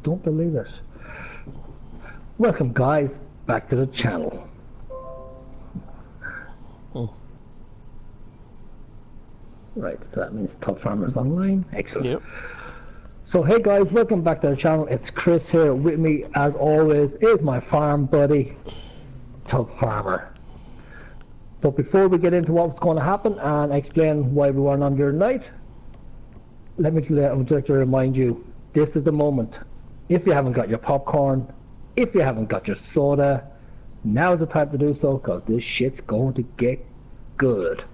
don't believe it. Welcome guys, back to the channel. Oh. Right, so that means Tubbfarmer's online. Excellent. Yep. So hey guys, welcome back to the channel. It's Chris here. With me as always is my farm buddy, Tubbfarmer. But before we get into what's going to happen and explain why we weren't on your night, I would like to remind you, this is the moment. If you haven't got your popcorn, if you haven't got your soda, now's the time to do so, because this shit's going to get good.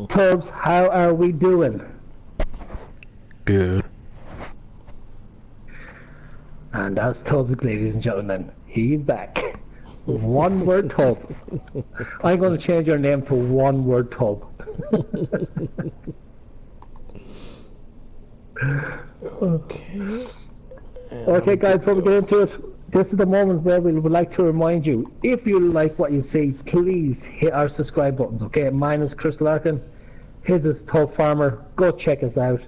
Tubbs, how are we doing? Good. And that's Tubbs, ladies and gentlemen. He's back. One word Tubb. I'm going to change your name to one word Tubb. Okay. Okay guys, before we get into it, this is the moment where we would like to remind you, if you like what you see, please hit our subscribe buttons, okay? Mine is Chris Larkin, his is Tubbfarmer. Go check us out.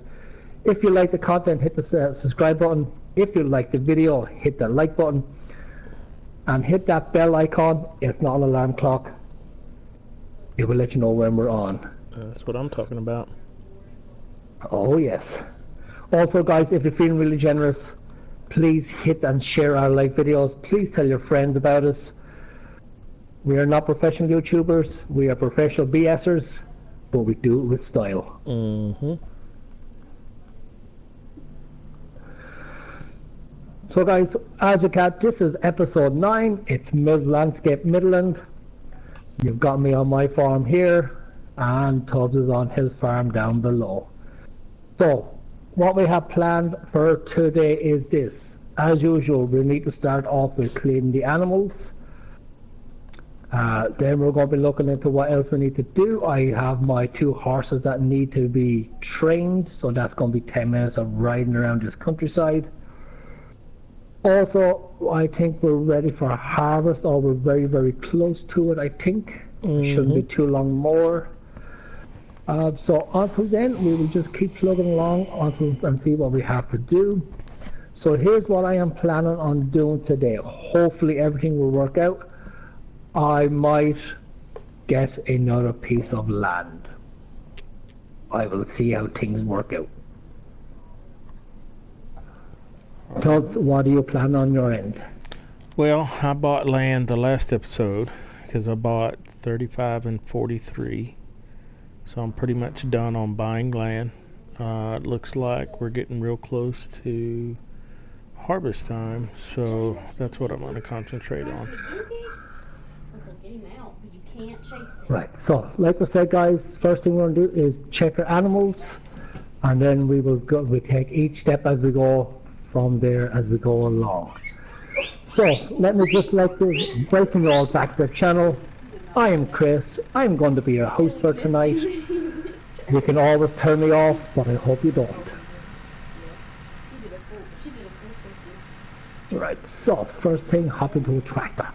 If you like the content, hit the subscribe button. If you like the video, hit the like button. And hit that bell icon. It's not an alarm clock. It will let you know when we're on. That's what I'm talking about. Oh yes. Also guys, if you're feeling really generous, please hit and share our live videos. Please tell your friends about us. We are not professional YouTubers. We are professional BSers, but we do it with style. Mm-hmm. So guys, as you can, this is episode 9. It's Landscape Midland. You've got me on my farm here, and Tubbs is on his farm down below. So, what we have planned for today is this. As usual, we need to start off with cleaning the animals. Then we're going to be looking into what else we need to do. I have my 2 horses that need to be trained, so that's going to be 10 minutes of riding around this countryside. Also, I think we're ready for harvest, or we're very, very close to it, I think. Shouldn't be too long more. So until then, we will just keep plugging along and see what we have to do. So here's what I am planning on doing today. Hopefully everything will work out. I might get another piece of land. I will see how things work out. Tubbs, what do you plan on your end? Well, I bought land the last episode because I bought 35 and 43. So I'm pretty much done on buying land. It looks like we're getting real close to harvest time, so that's what I'm going to concentrate on. Right, so like I said guys, first thing we're going to do is check our animals, and then we take each step as we go from there as we go along. So let me just welcome you all back to the channel. I am Chris. I'm going to be your host for tonight. You can always turn me off, but I hope you don't. Right, so first thing, hop into a tractor.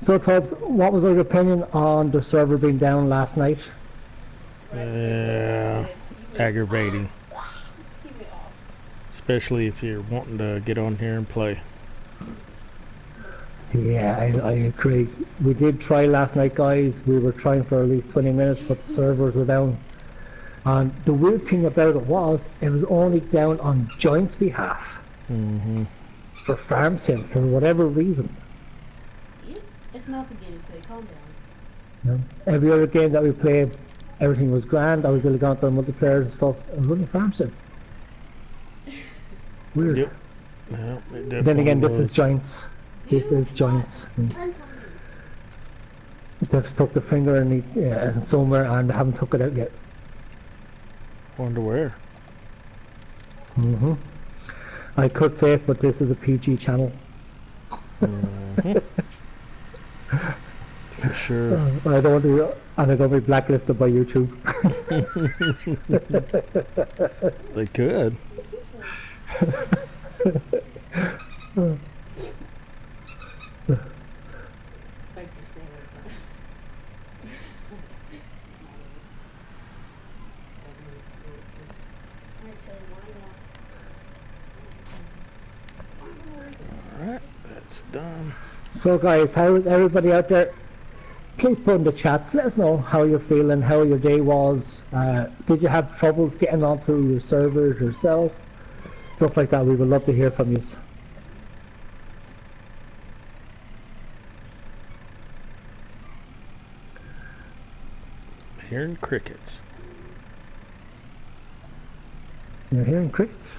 So Tubbs, what was your opinion on the server being down last night? Aggravating. Especially if you're wanting to get on here and play. Yeah, I agree. We did try last night, guys. We were trying for at least 20 minutes, but the servers were down. And the weird thing about it was only down on Giant's behalf. For farm sim, for whatever reason. It's not the guinea pig, calm down. No. Every other game that we played, everything was grand. I was really going to multiplayer and stuff. I was running farm sim. Weird. Yep. Well, Then again, this is Giants. This is Giants. They've stuck the finger in somewhere and they haven't took it out yet. Wonder where. I could say it, but this is a PG channel. For sure. I don't want to, and I don't be blacklisted by YouTube. They could. Alright, that's done. So guys, how is everybody out there? Please put in the chats, let us know how you're feeling, how your day was. Did you have troubles getting onto your servers yourself? Stuff like that, we would love to hear from you. Hearing crickets. You're hearing crickets?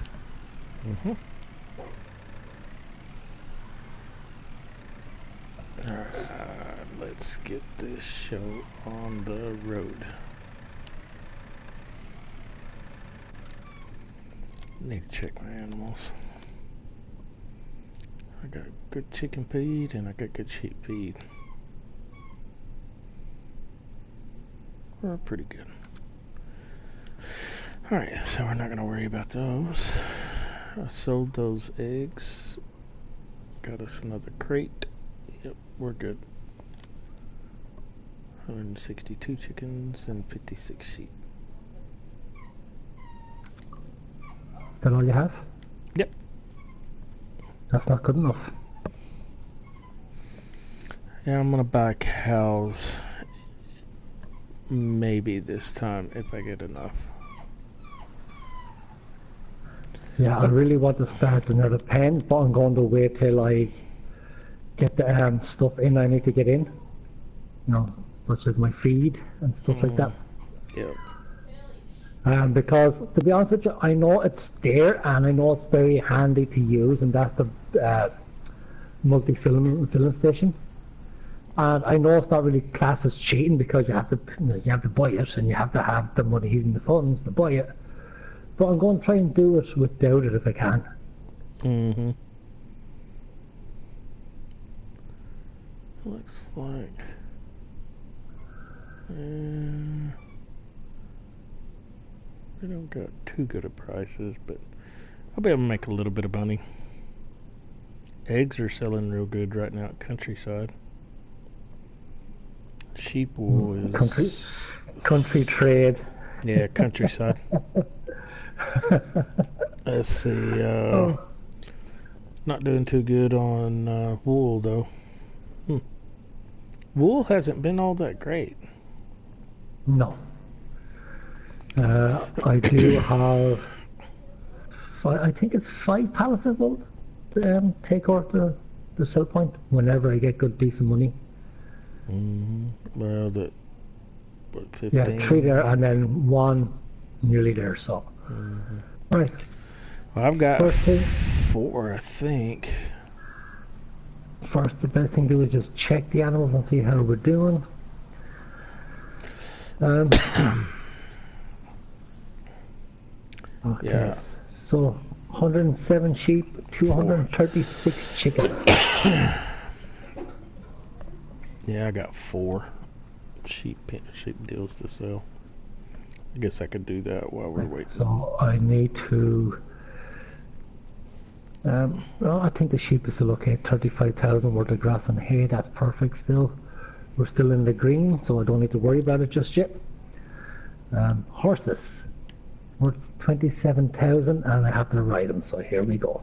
Mm-hmm. Alright, let's get this show on the road. Need to check my animals. I got good chicken feed and I got good sheep feed. We're pretty good. Alright, so we're not going to worry about those. I sold those eggs. Got us another crate. Yep, we're good. 162 chickens and 56 sheep. Is that all you have? Yep. That's not good enough. Yeah, I'm going to buy cows. Maybe this time if I get enough. Yeah, I really want to start another pen, but I'm going to wait till I get the stuff in I need to get in. You know, such as my feed and stuff like that. Yep. Because, to be honest with you, I know it's there and I know it's very handy to use, and that's the multi-filling station. And I know it's not really classed as cheating because you have to buy it and you have to have the money in the funds to buy it. But I'm going to try and do it without it if I can. Mm-hmm. Looks like we don't got too good at prices, but I'll be able to make a little bit of money. Eggs are selling real good right now at Countryside. Sheep wool is country trade. Yeah, Countryside. Let's see. Not doing too good on wool though. Wool hasn't been all that great. No. I do have, I think it's 5 pallets of wool to take out the sell point whenever I get good decent money. Mm-hmm. Well, what, 15? Yeah, 3 there and then 1 nearly there, so. Mm-hmm. Right. Well, I've got 4, I think. First, the best thing to do is just check the animals and see how we're doing. Okay, yeah. So 107 sheep, 236 chickens. Yeah, I got 4 sheep deals to sell. I guess I could do that while we're waiting. So I need to. Well, I think the sheep is still okay. 35,000 worth of grass and hay. That's perfect. Still, we're still in the green, so I don't need to worry about it just yet. Horses, worth 27,000, and I have to ride them. So here we go.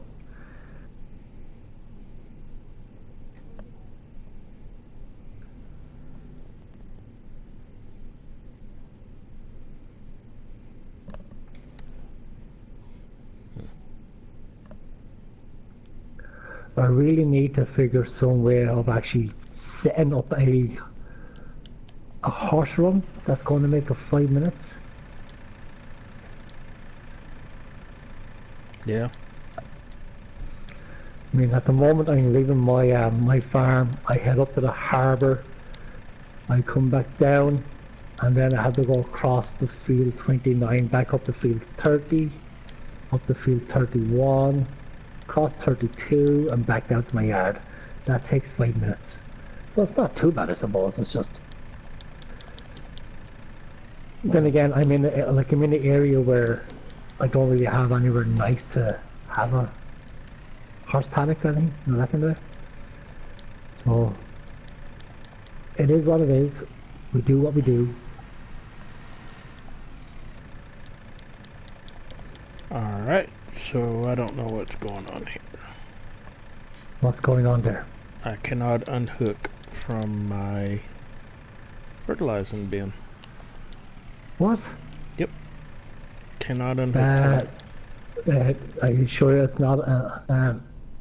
I really need to figure some way of actually setting up a horse run that's going to make 5 minutes. Yeah. I mean, at the moment I'm leaving my my farm. I head up to the harbour. I come back down, and then I have to go across the field 29, back up to field 30, up to field 31. Cross 32 and back down to my yard. That takes 5 minutes. So it's not too bad, I suppose. It's just. Then again, I'm in the area where I don't really have anywhere nice to have a horse paddock or anything, you know, that kind of way. So it is what it is. We do what we do. Alright. Alright, so I don't know what's going on here. What's going on there? I cannot unhook from my fertilizing bin. What? Yep. Cannot unhook. Are you sure it's not?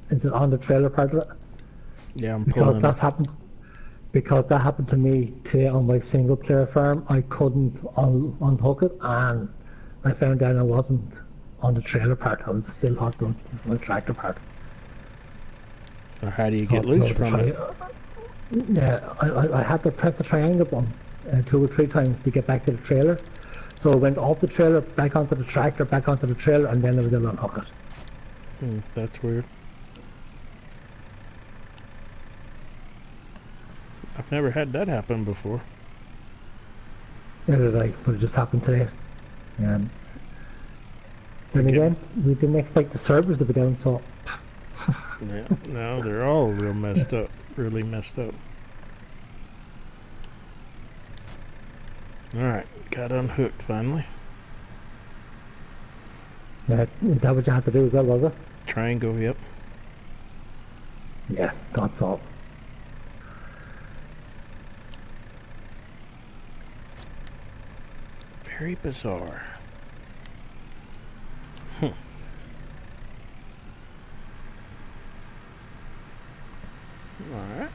Is it on the trailer part of it? Yeah, I'm Because pulling. that happened. Because that happened to me today on my single player farm. I couldn't unhook it, and I found out I wasn't on the trailer part. I was still hooked on the tractor part. So how do you So get loose from it? Yeah, I had to press the triangle button 2 or 3 times to get back to the trailer. So I went off the trailer, back onto the tractor, back onto the trailer, and then I was able to unhook it. That's weird. I've never had that happen before. Neither did I, but it just happened today. Then again, we didn't expect the servers to be down, so Yeah, no, they're all real messed up. Really messed up. Alright, got unhooked finally. is that what you had to do as well, was it? Triangle, yep. Yeah, that's all. Very bizarre. Alright.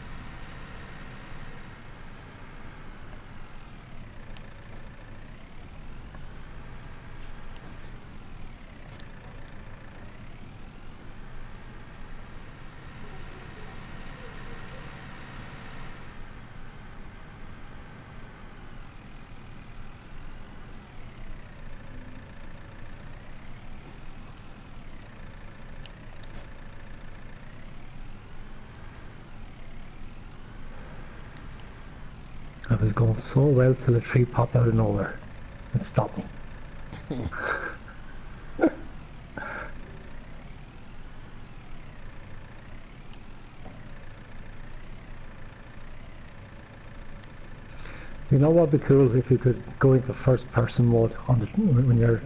I was going so well till a tree popped out of nowhere and stopped me. You know what would be cool if you could go into first person mode on the, when you're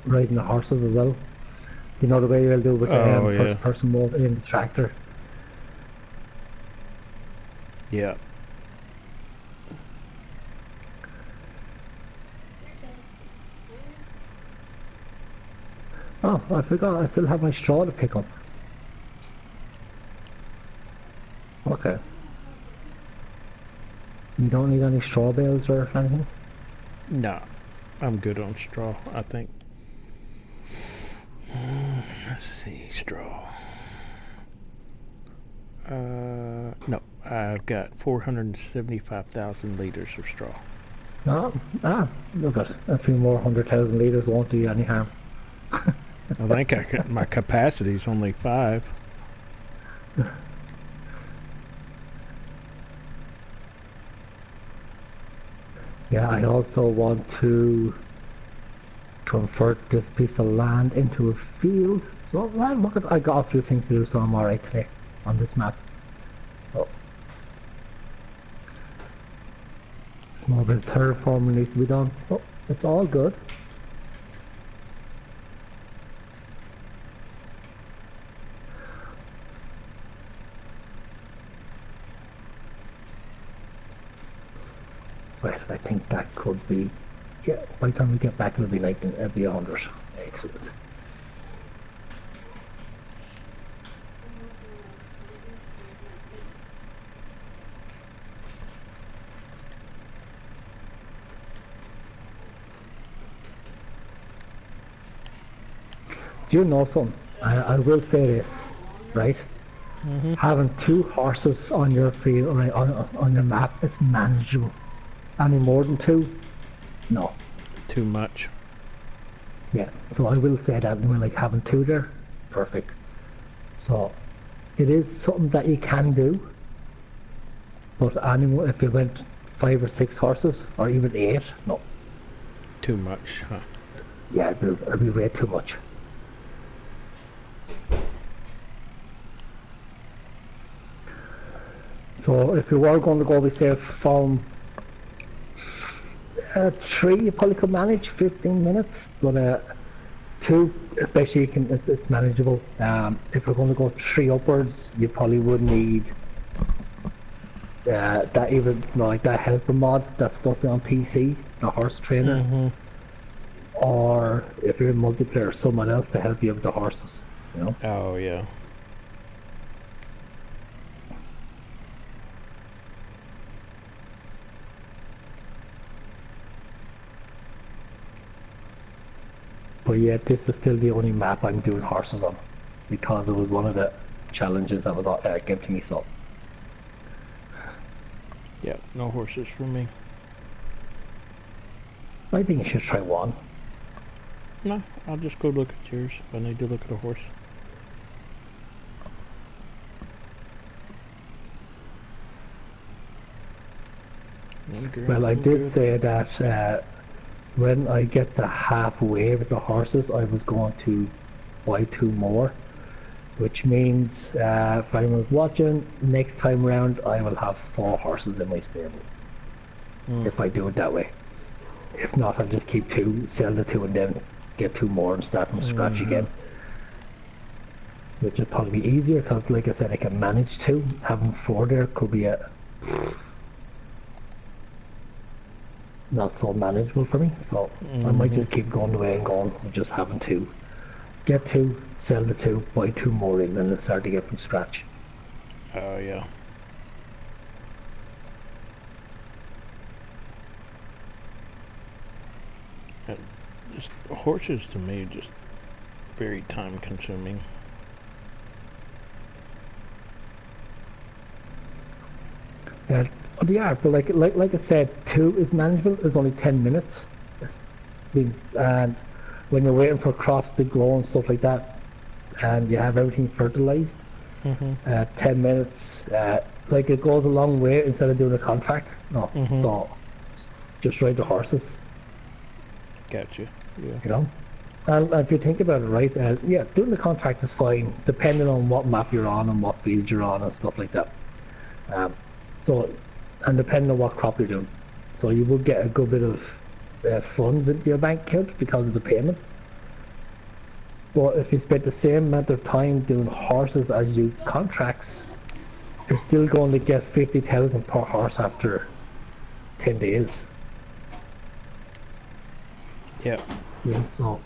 riding the horses as well. You know the way you'll do with the yeah. first person mode in the tractor. Yeah. Oh, I forgot, I still have my straw to pick up. Okay. You don't need any straw bales or anything? No, I'm good on straw, I think. Let's see, straw. No, I've got 475,000 liters of straw. Look at a few more 100,000 litres won't do you any harm. I think my capacity is only 5. Yeah, I also want to convert this piece of land into a field. So, well, look at, I got a few things to do, so I'm alright today on this map. So, small bit of terraforming needs to be done. Oh, it's all good. Right, I think that could be, yeah, by the time we get back it'll be like, it'll be 100. Excellent. Do you know something? I will say this, right? Having 2 horses on your field, right, on your map is manageable. Any more than 2? No. Too much. Yeah, so I will say that we're like having 2 there, perfect. So it is something that you can do, but anymore, if you went 5 or 6 horses, or even 8, no. Too much, huh? Yeah, it'd be way too much. So if you were going to go, we say from 3, you probably could manage 15 minutes, but 2, especially it's manageable. If we're going to go 3 upwards, you probably would need that even like that helper mod that's supposed to be on PC, the horse trainer, or if you're in multiplayer, someone else to help you with the horses. You know. Oh yeah. But yeah, this is still the only map I'm doing horses on, because it was one of the challenges that was given to me. So. Yep, no horses for me. I think you should try one. No, I'll just go look at yours if I need to look at a horse. Well, I did say that when I get to halfway with the horses, I was going to buy 2 more, which means if anyone's watching, next time round I will have 4 horses in my stable. If I do it that way. If not, I'll just keep 2, sell the 2, and then get 2 more and start from scratch again. Which would probably be easier, because like I said, I can manage 2. Having 4 there could be not so manageable for me, so I might just keep going the way I'm going with just having 2. Get 2, sell the 2, buy 2 more in, and then start again from scratch. Oh yeah. Just horses to me just very time consuming. Yeah, they are, but like I said, 2 is manageable. It's only 10 minutes, and when you're waiting for crops to grow and stuff like that, and you have everything fertilized, 10 minutes, like it goes a long way instead of doing a contract. No, so just ride the horses. Gotcha. Yeah. You know, and if you think about it, right? Yeah, doing the contract is fine, depending on what map you're on and what field you're on and stuff like that. So, and depending on what crop you're doing, so you will get a good bit of funds into your bank account because of the payment. But if you spend the same amount of time doing horses as you contracts, you're still going to get 50,000 per horse after 10 days. Yep. Yeah, so.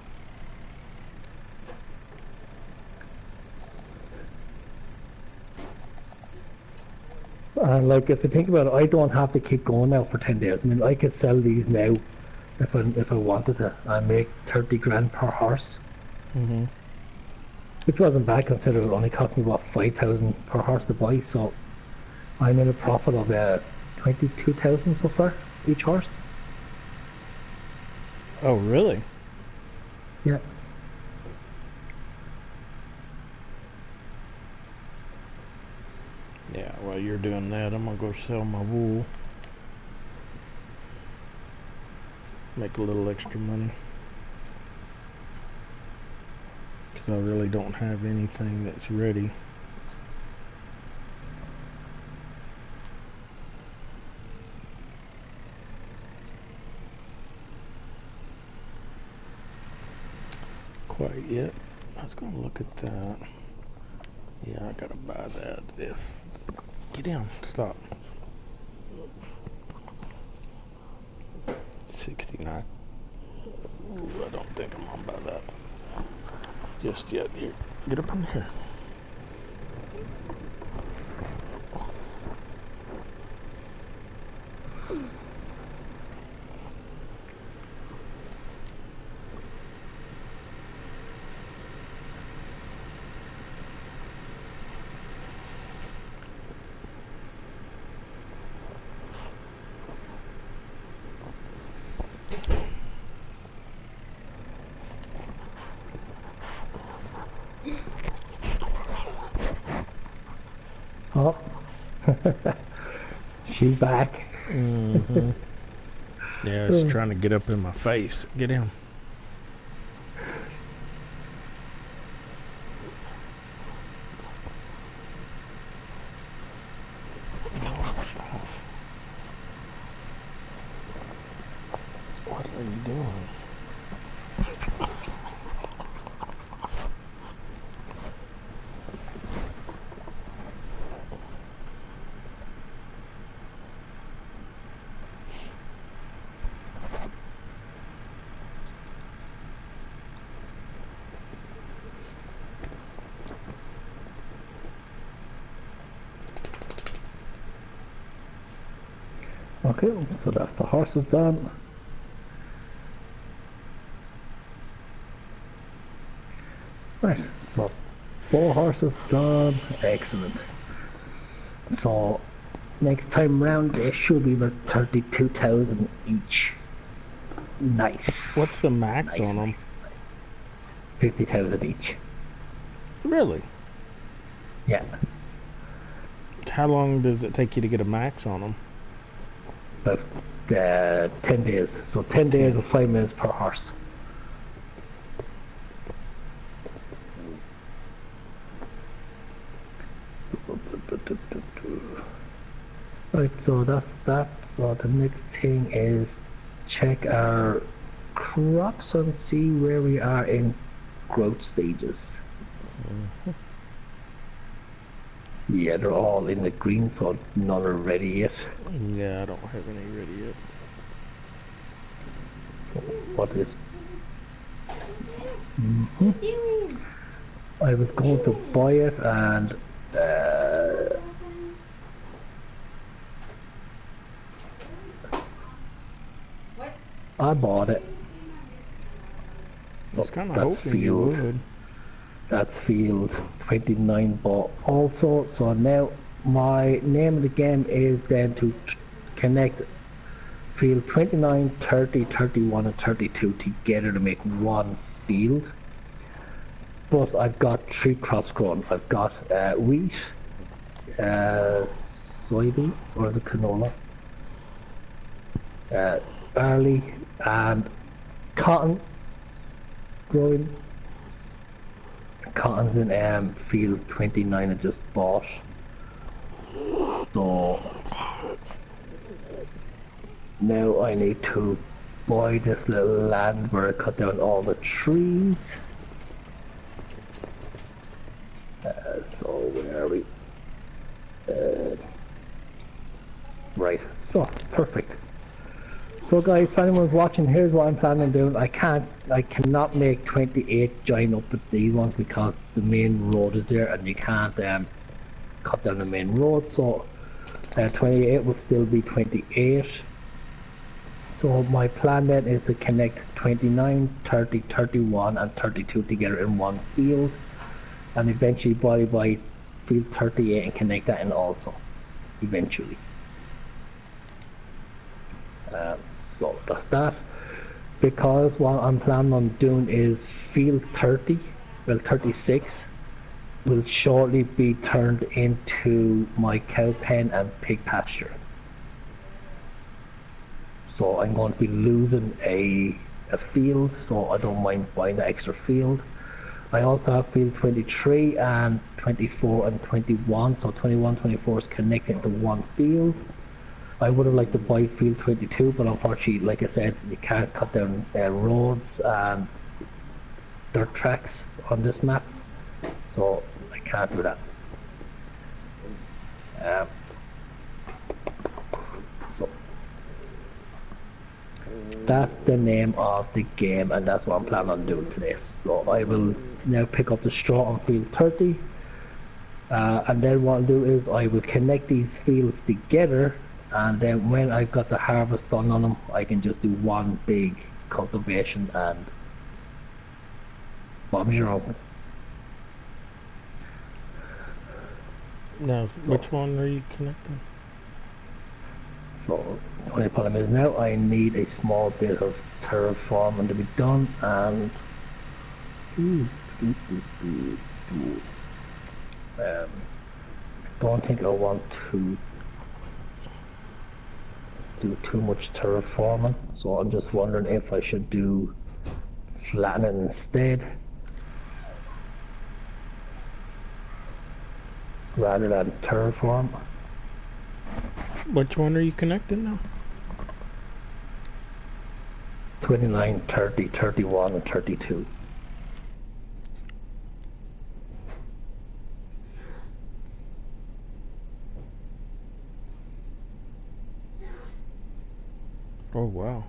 And like, if you think about it, I don't have to keep going now for 10 days. I mean, I could sell these now if I wanted to. I make 30 grand per horse. Which wasn't bad considering it only cost me about 5,000 per horse to buy, so I'm in a profit of 22,000 so far each horse. Oh really? Yeah. Yeah, while you're doing that, I'm gonna go sell my wool. Make a little extra money. Because I really don't have anything that's ready. Quite yet. I was gonna look at that. Yeah, I gotta buy that. Get down, stop. 69. Ooh, I don't think I'm gonna buy that just yet. Here, get up in here. Oh, she's back. Yeah, it's trying to get up in my face. Get in. What are you doing? Okay, so that's the horses done. Right, so 4 horses done. Excellent. So next time round they should be about 32,000 each. Nice. What's the max Nice, on them? nice. 50,000 each. Really? Yeah. How long does it take you to get a max on them? About 10 days. So 10 days of 5 minutes per horse. Right, so that's that. So the next thing is check our crops and see where we are in growth stages. Yeah, they're all in the green, so none are ready yet. Yeah, I don't have any ready yet. So what is? I was going to buy it and I bought it. I was kind of that's hoping you field. would. That's field 29 bought also. So now my name of the game is then to connect field 29, 30, 31 and 32 together to make one field. But I've got 3 crops grown. I've got wheat, soybeans, or is it canola? Barley and cotton growing. Cotton's in field 29 I just bought. So now I need to buy this little land where I cut down all the trees. So where are we? Right, so perfect. So guys, if anyone's watching, here's what I'm planning on doing. I cannot make 28 join up with these ones because the main road is there and you can't cut down the main road. So 28 would still be 28. So my plan then is to connect 29, 30, 31 and 32 together in one field, and eventually by field 38 and connect that in also, eventually. So that's that, because what I'm planning on doing is field 30, well 36, will shortly be turned into my cow pen and pig pasture. So I'm going to be losing a field, so I don't mind buying the extra field. I also have field 23 and 24 and 21, so 21, 24 is connected to one field. I would have liked to buy field 22, but unfortunately, like I said, you can't cut down roads and dirt tracks on this map, so I can't do that. So that's the name of the game, and that's what I'm planning on doing today. So I will now pick up the straw on field 30, and then what I'll do is I will connect these fields together, and then when I've got the harvest done on them, I can just do one big cultivation and bombs your own. Now, which one are you connecting? So the only problem is now I need a small bit of terraforming to be done, and don't think I want to do too much terraforming, so I'm just wondering if I should do flattening instead rather than terraform. Which one are you connecting now? 29, 30, 31 and 32. Oh wow.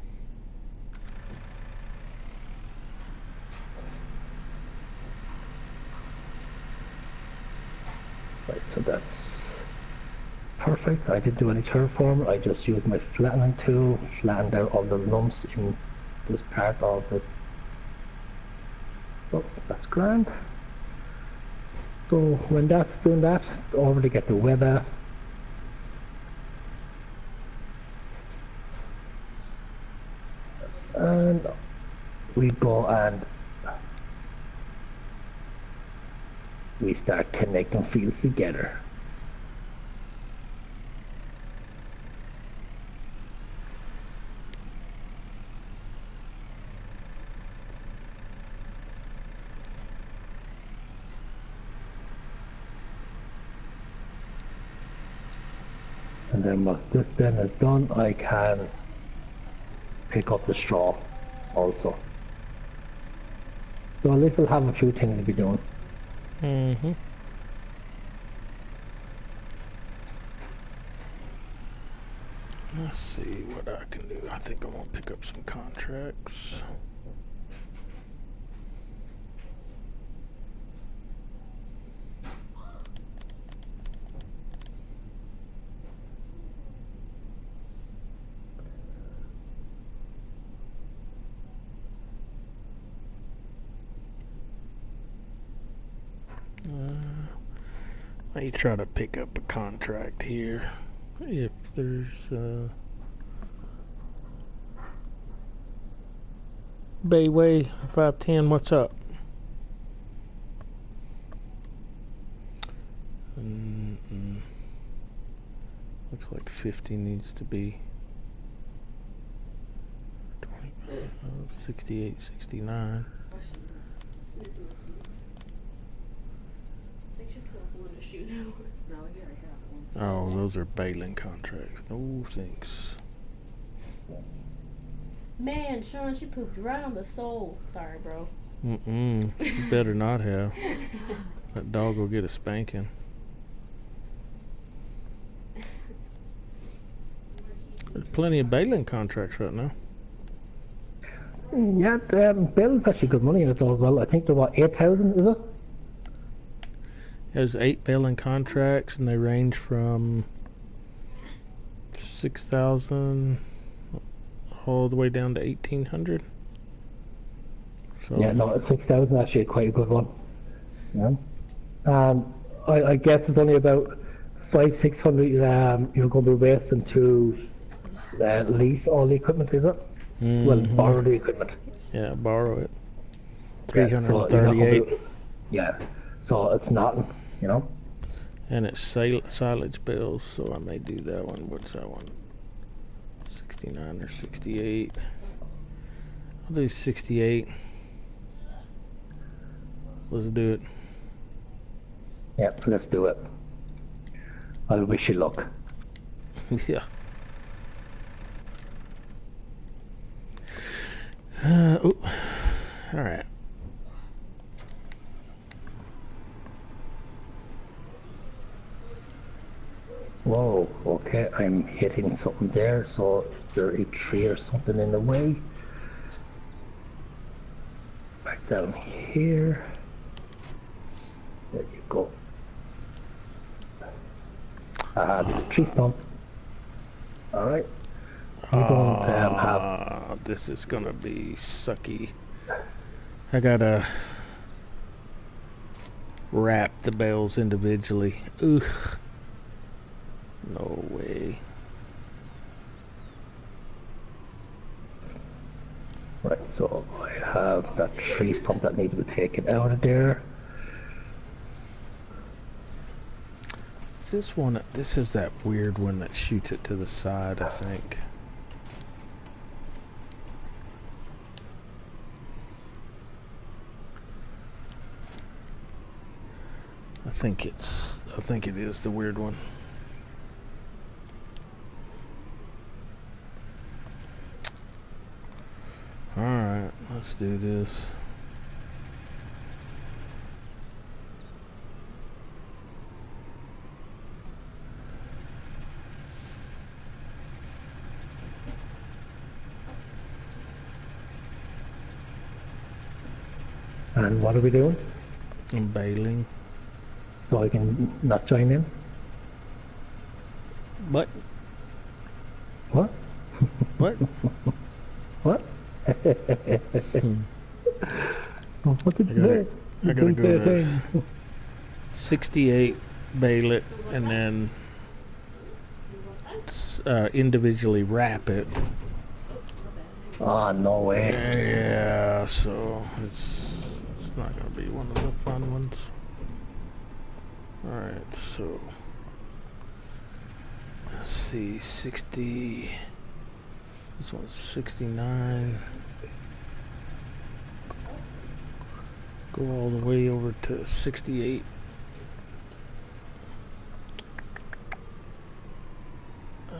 Right, so that's Perfect. I didn't do any terraform. I just used my flattening tool, flattened out all the lumps in this part of it. Oh, that's grand. So when that's doing that, over to get the weather. And we go and we start connecting fields together. And then once this then is done, I can pick up the straw also. So at least I'll have a few things to be doing. Mm-hmm. Let's see what I can do. I think I'm gonna pick up some contracts. Let me try to pick up a contract here. If there's Bayway 510, what's up? Looks like 50 needs to be 68, 69. Oh, those are baling contracts. No thanks. Man, Sean, she pooped right on the sole. Sorry, bro. You better not have. That dog will get a spanking. There's plenty of baling contracts right now. Yeah, baling's actually good money in it though as well. I think they're what, 8,000, is it? There's 8 baling contracts, and they range from 6,000 all the way down to 1,800. So Yeah, no, 6,000 is actually quite a good one. Yeah. I guess it's only about 500-600 you're going to be wasting to lease all the equipment, is it? Well, borrow the equipment. Yeah, borrow it. Yeah, so 338. Yeah, so it's nothing, you know. And it's silage bills, so I may do that one. What's that one? 69 or 68. I'll do 68. Let's do it. Yep, let's do it. I'll wish you luck. Yeah. All right. Whoa, okay, I'm hitting something there, so is there a tree or something in the way? Back down here. There you go. The tree stump. Alright. You don't have... This is gonna be sucky. I gotta wrap the bales individually. Ugh. No way. Right, so I have that tree stump that needs to be taken out of there. Is this one? This is that weird one that shoots it to the side, I think. I think it is the weird one. Alright, let's do this. And what are we doing? I'm bailing. So I can not join in? What? What? What? What? Hmm. What did you gotta- say? I You gotta didn't say a go to- thing. 68 bale it and then individually wrap it. Oh, no way. Yeah, so it's not gonna be one of the fun ones. Alright, so let's see, 60, this one's 69. Go all the way over to 68.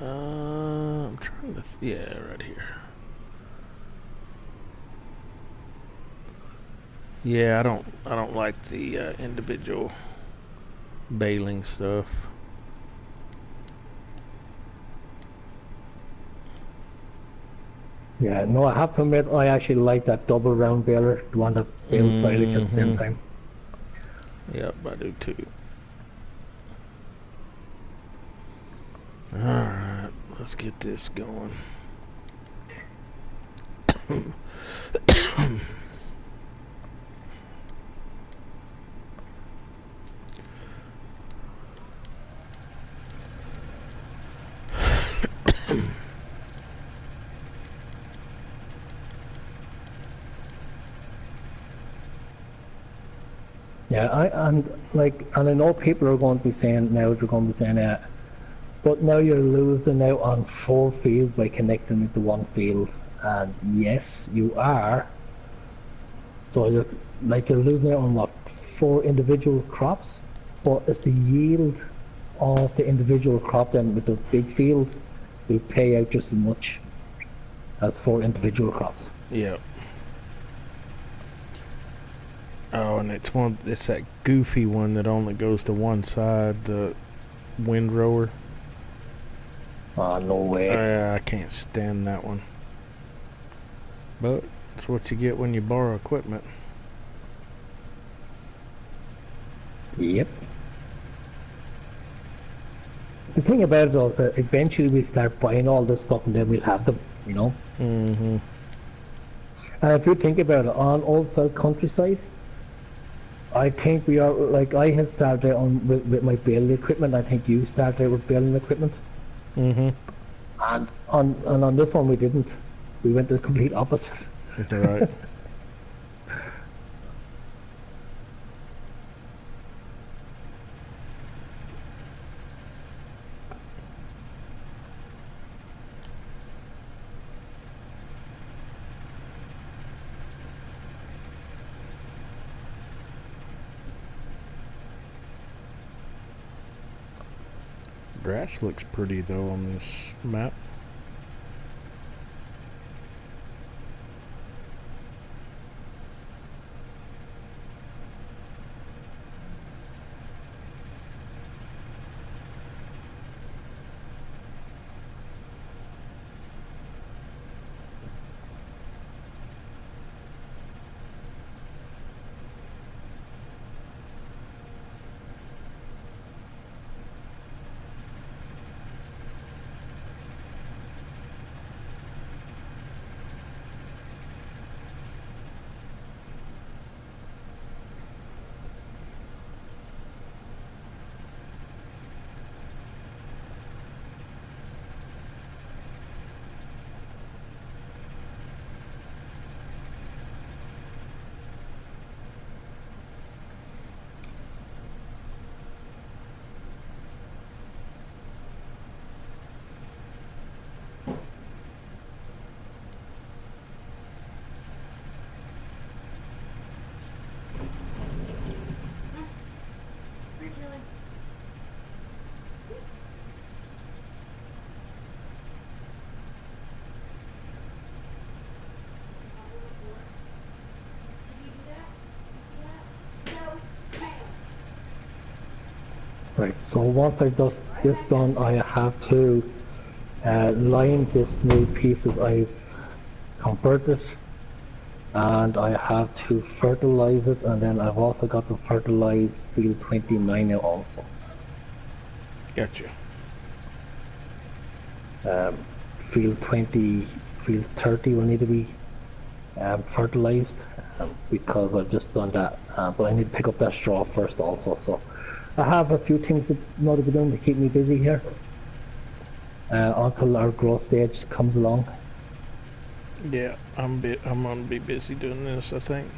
I'm trying to, yeah, right here. Yeah, I don't like the individual baling stuff. Yeah, no, I have to admit, I actually like that double round baler, the one that bales silage at the same Mhm. time. Yep, I do too. Alright, let's get this going. Yeah, and I know people are going to be saying now, they're going to be saying that, but now you're losing out on 4 fields by connecting it to one field, and yes, you are. So you're losing out on what, 4 individual crops, but it's the yield of the individual crop then with the big field will pay out just as much as 4 individual crops. Yep. Oh, and it's that goofy one that only goes to one side, the windrower. Oh, no way. I can't stand that one. But it's what you get when you borrow equipment. Yep. The thing about it is that eventually we'll start buying all this stuff and then we'll have them, you know? Mm-hmm. And if you think about it, on old South countryside, I think we are, like, I had started with my baling equipment. I think you started with baling equipment. Mm-hmm. And on this one we didn't. We went the complete opposite. That's right. Grass looks pretty though on this map. Right, so once I've got this done, I have to line this new piece that I've converted, and I have to fertilize it, and then I've also got to fertilize field 29 now also. Gotcha. Field 20, field 30 will need to be fertilized, because I've just done that, but I need to pick up that straw first also. So I have a few things to know to be doing to keep me busy here until our growth stage comes along. Yeah, I'm gonna be busy doing this, I think,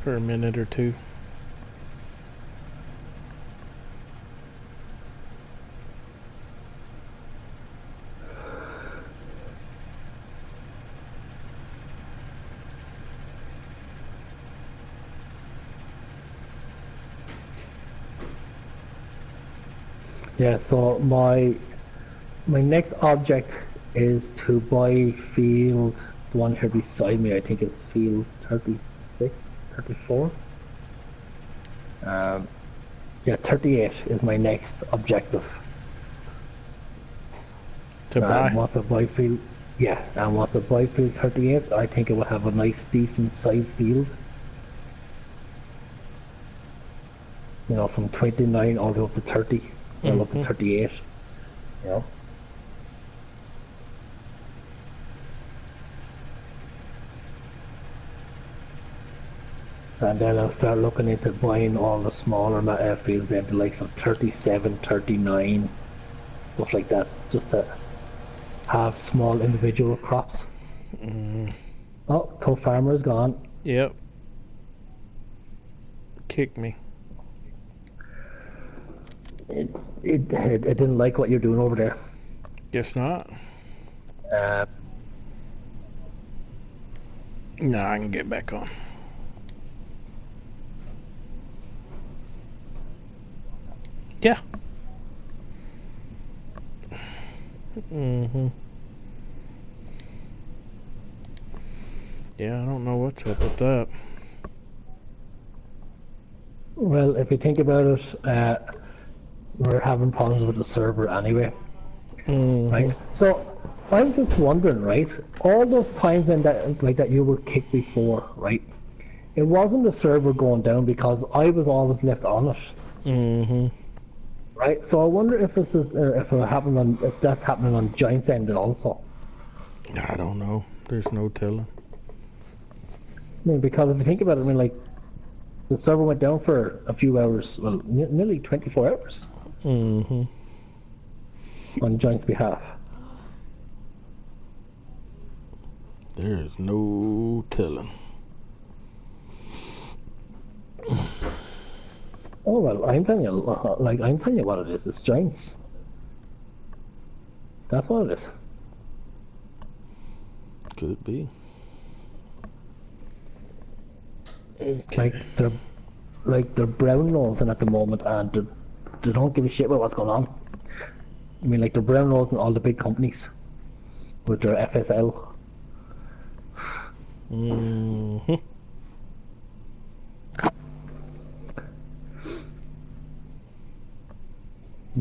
for a minute or two. Yeah, so my next object is to buy field, the one here beside me, I think is field 36, 34. Yeah, 38 is my next objective. To buy? Once I buy field, yeah, and once I buy field 38, I think it will have a nice, decent sized field. You know, from 29 all the way up to 30, all up to 38, you know. And then I'll start looking into buying all the smaller fields, then the likes of 37, 39, stuff like that, just to have small individual crops. Oh, Tubbfarmer is gone. Yep. Kick me. It didn't like what you're doing over there. Guess not. No, I can get back on. Yeah. Yeah, I don't know what's up with that. Well, if you think about it, we're having problems with the server anyway, right? So I'm just wondering, right? All those times in that, like that, you were kicked before, right? It wasn't the server going down because I was always left on it. Right. So I wonder if this is if that's happening on Giant's end also. I don't know. There's no telling. I mean, because if you think about it, I mean, like the server went down for a few hours, well, nearly 24 hours. On Giant's behalf. There's no telling. Oh well, I'm telling you, I'm telling you what it is. It's Giants. That's what it is. Could be. They're brown nosing at the moment, and they don't give a shit about what's going on. I mean, like they're brown nosing all the big companies with their FSL. I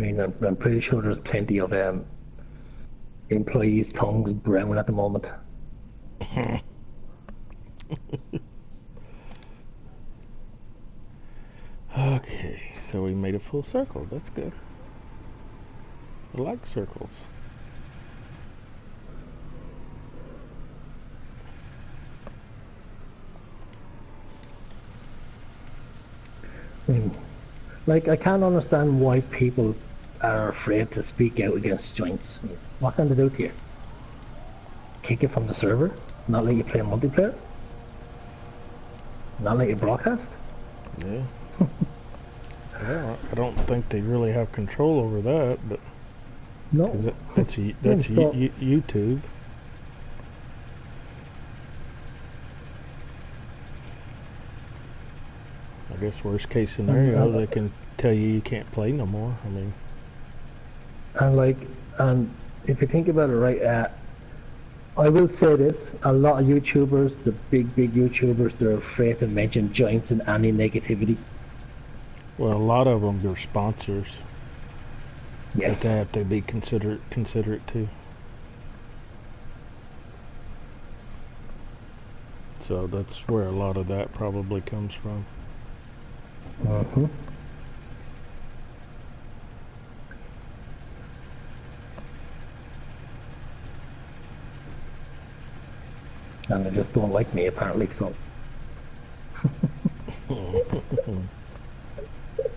mean, I'm pretty sure there's plenty of employees' tongues brown at the moment. Okay, so we made a full circle. That's good. I like circles. I mean, like, I can't understand why people are afraid to speak out against Giants. I mean, what can they do to you? Kick you from the server? Not let you play multiplayer? Not let you broadcast? Yeah. Well, I don't think they really have control over that, but no, that's YouTube. I guess worst case scenario, they can tell you can't play no more. I mean, and if you think about it, right? I will say this: a lot of YouTubers, the big YouTubers, they're afraid to mention Giants in any negativity. Well, a lot of them are sponsors. Yes. But they have to be considerate too. So that's where a lot of that probably comes from. And they just don't like me apparently, so.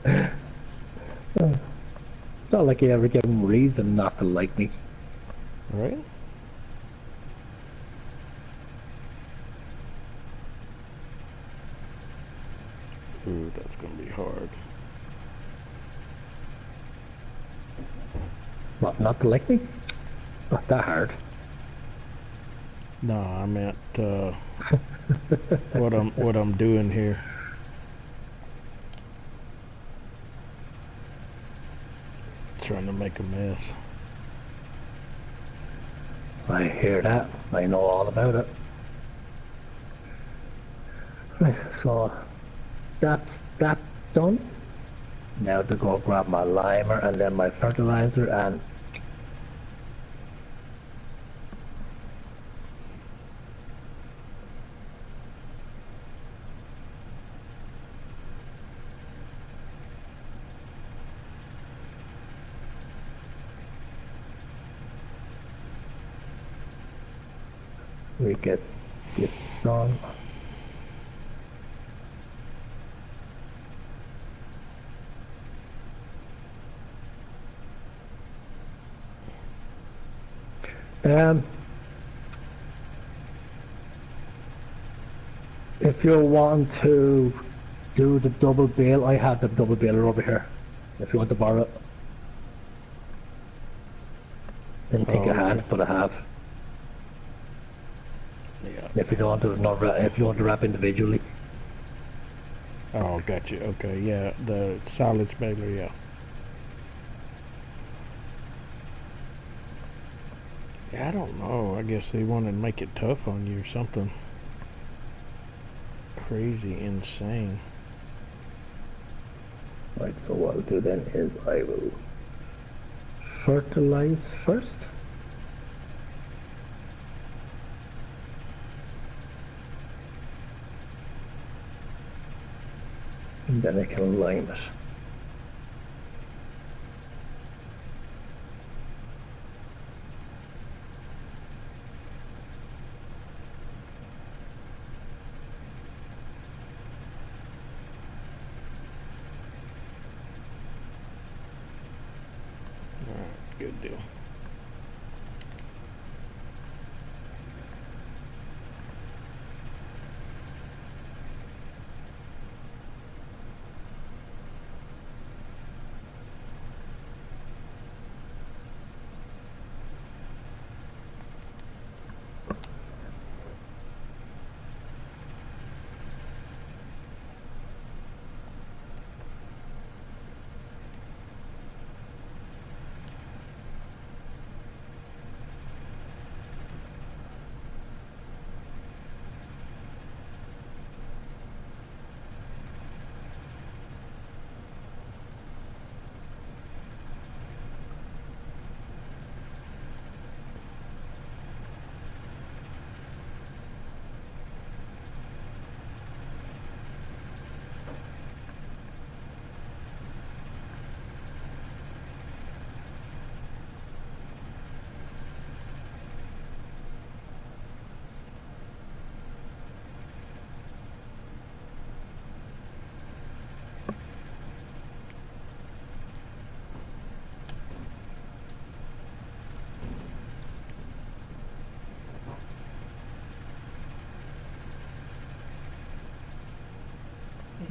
It's not like you ever give them reason not to like me. Right? Ooh, that's gonna be hard. What, not to like me? Not that hard. No, I meant what I'm doing here. Trying to make a mess. I hear that. I know all about it. Right, so that's that done. Now to go grab my limer and then my fertilizer and we get this done. If you're wanting to do the double bale, I have the double baler over here. If you want to borrow it. Didn't think I had, but I have. Yeah. If you don't want to not wrap, if you want to wrap individually. Oh, gotcha. Okay, yeah, the silage baler, yeah. Yeah, I don't know. I guess they want to make it tough on you or something. Crazy, insane. Right, so what I'll do then is I will fertilize first. And then I can lime it. Alright, good deal.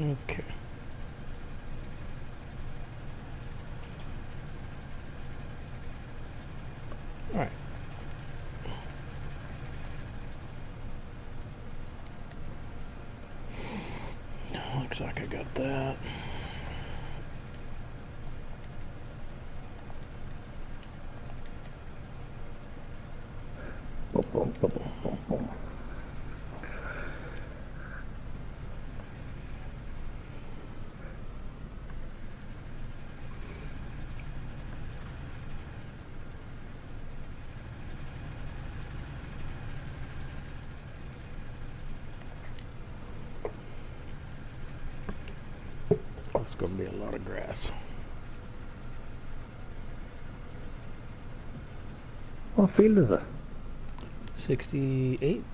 Okay. All right. Looks like I got that. Boom, boom, boom, boom, boom, boom. It's going to be a lot of grass. What field is it? 68?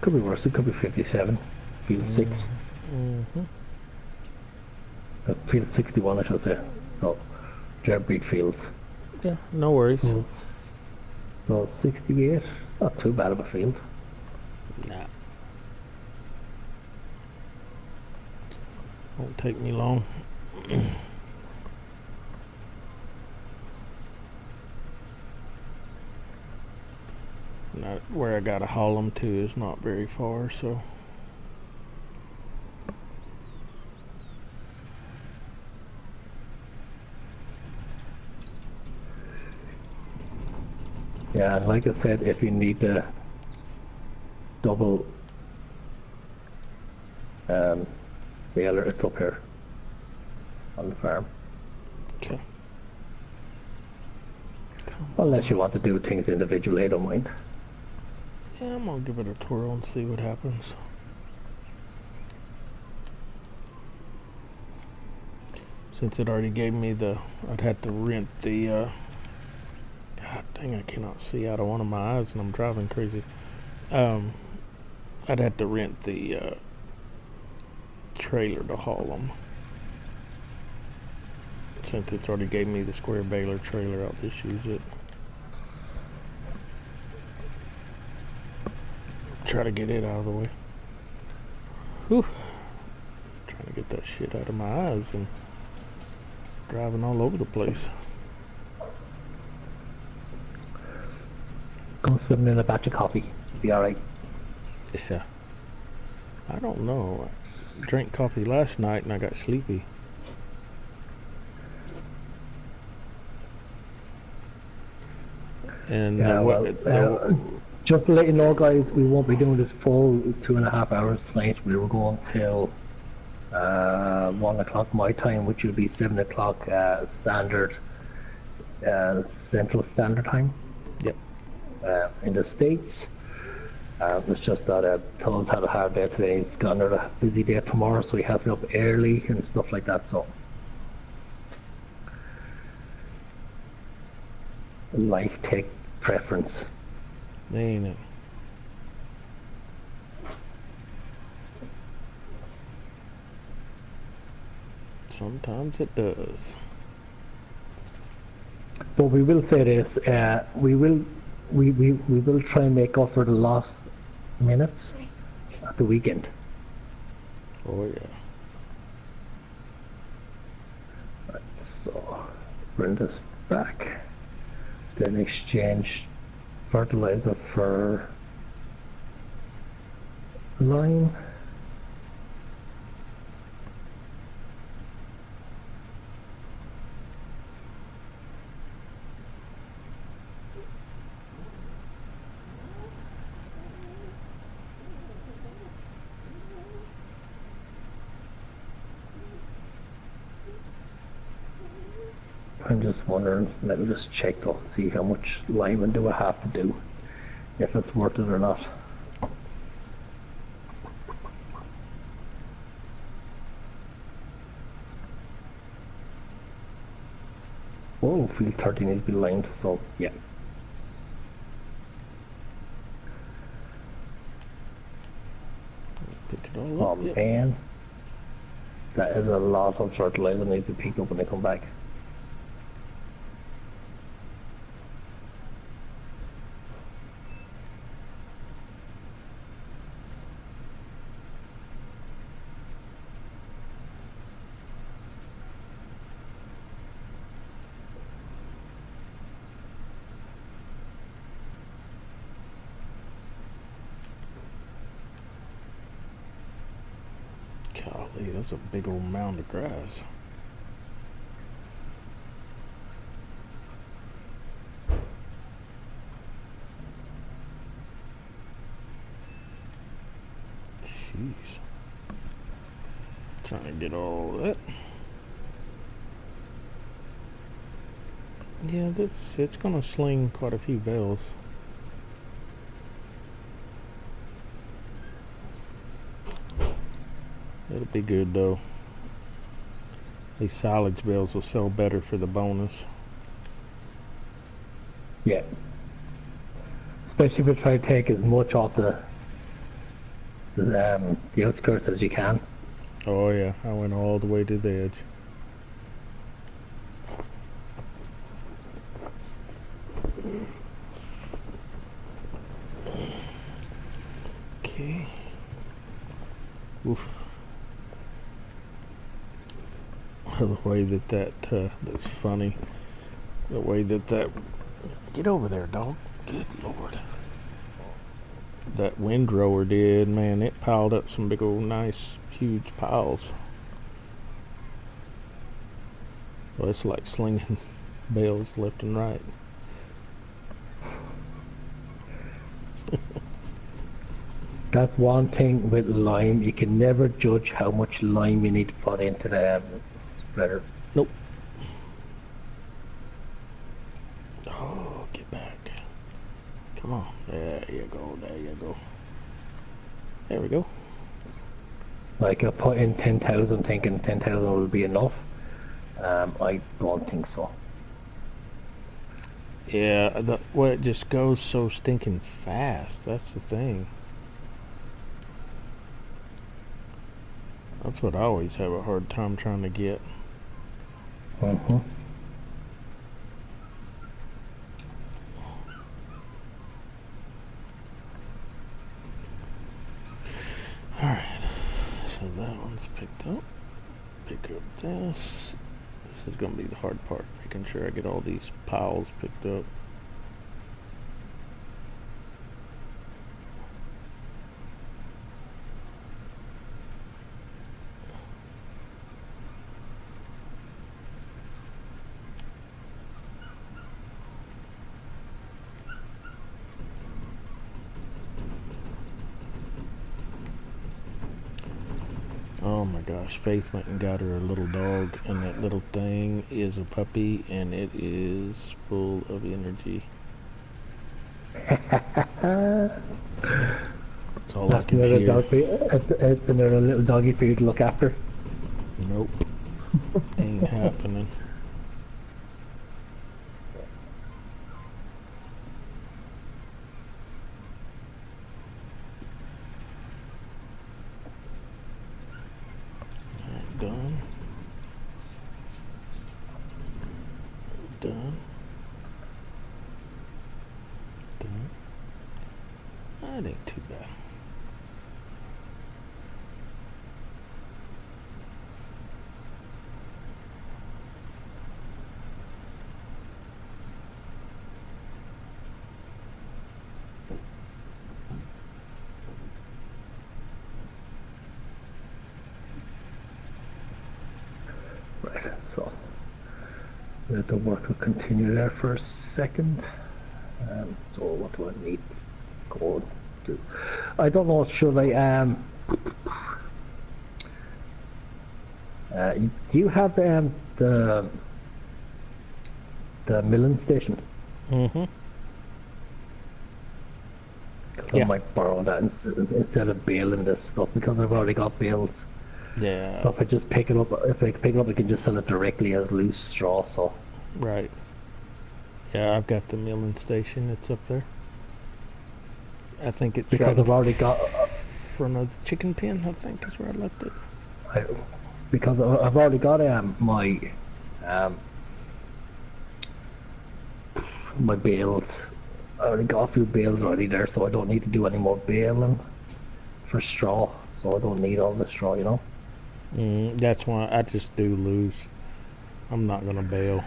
Could be worse. It could be 57. Field 6. Mm-hmm. Field 61, I should say. So, they're big fields. Yeah, no worries. So 68, not too bad of a field. Nah. Won't take me long. Not where I gotta haul them to is not very far, so. Yeah, like I said, if you need the double baler, it's up here on the farm. Okay. Unless you want to do things individually, I don't mind. Yeah, I'm gonna give it a twirl and see what happens. Since it already gave me the, I'd have to rent the, God dang, I cannot see out of one of my eyes and I'm driving crazy. I'd have to rent the trailer to haul them. Since it's already gave me the square baler trailer, I'll just use it. Try to get it out of the way. Whew. Trying to get that shit out of my eyes and driving all over the place. Go swimming in a batch of coffee. Be alright. Yeah. I don't know. I drank coffee last night and I got sleepy. And yeah, just to let you know, guys, we won't be doing this full 2.5 hours tonight. We were going till 1 o'clock my time, which will be 7 o'clock standard Central Standard Time. Yep. In the States. It's just that Tubb's had a hard day today. He's got another busy day tomorrow, so he has to be up early and stuff like that. So life take preference. Ain't it? Sometimes it does. But we will say this: we will try and make up for the lost minutes at the weekend. Oh yeah. Right, so bring this back. Then exchange fertilizer for lime. I'm just wondering, let me just check though, see how much liming do I have to do, if it's worth it or not. Oh, field 30 needs to be limed, so yeah. Pick it all Oh up. Yep. man, that is a lot of fertilizer needs to be picked up when they come back. Golly, that's a big old mound of grass. Jeez. Trying to get all of that. Yeah, it's gonna sling quite a few bales. It'll be good though. These silage bales will sell better for the bonus. Yeah. Especially if you try to take as much off the the outskirts as you can. Oh yeah, I went all the way to the edge. Okay. Oof. The way that's funny. The way that get over there, dog. Good Lord. That windrower did, man, it piled up some big old nice huge piles. Well, it's like slinging bales left and right. That's one thing with lime. You can never judge how much lime you need to put into the spreader. Nope. Oh, get back. Come on. There you go. There you go. There we go. Like I put in 10,000 thinking 10,000 will be enough. I don't think so. Yeah, well, it just goes so stinking fast. That's the thing. That's what I always have a hard time trying to get. Mm-hmm. Alright, so that one's picked up. Pick up this. This is going to be the hard part, making sure I get all these piles picked up. Oh my gosh, Faith went and got her a little dog, and that little thing is a puppy, and it is full of energy. That's all I can hear. It's another little doggy for you to look after. Nope. Ain't happening. Done. Done. Done. That ain't too bad. Right, so let the work will continue there for a second. So what do I need to go do? I don't know, should I do you have the milling station? Mm-hmm. I might borrow that instead of baling this stuff, because I've already got bales. Yeah. So if I just pick it up, I can just sell it directly as loose straw. So Right. Yeah, I've got the milling station. It's up there. I think it's because right I've already got in front of the chicken pen, I think is where I left it. because I've already got my my bales. I already got a few bales already there, so I don't need to do any more baling for straw. So I don't need all the straw, you know. That's why I just do loose. I'm not gonna bale.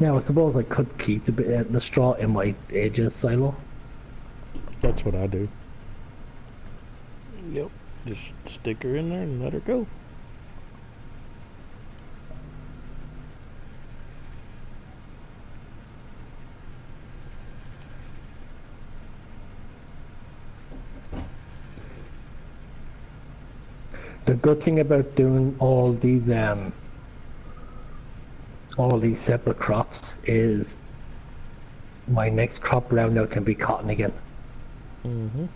Now I suppose I could keep the straw in my edges silo. That's what I do. Yep. Just stick her in there and let her go. The good thing about doing all these separate crops is my next crop round now can be cotton again. Mm-hmm.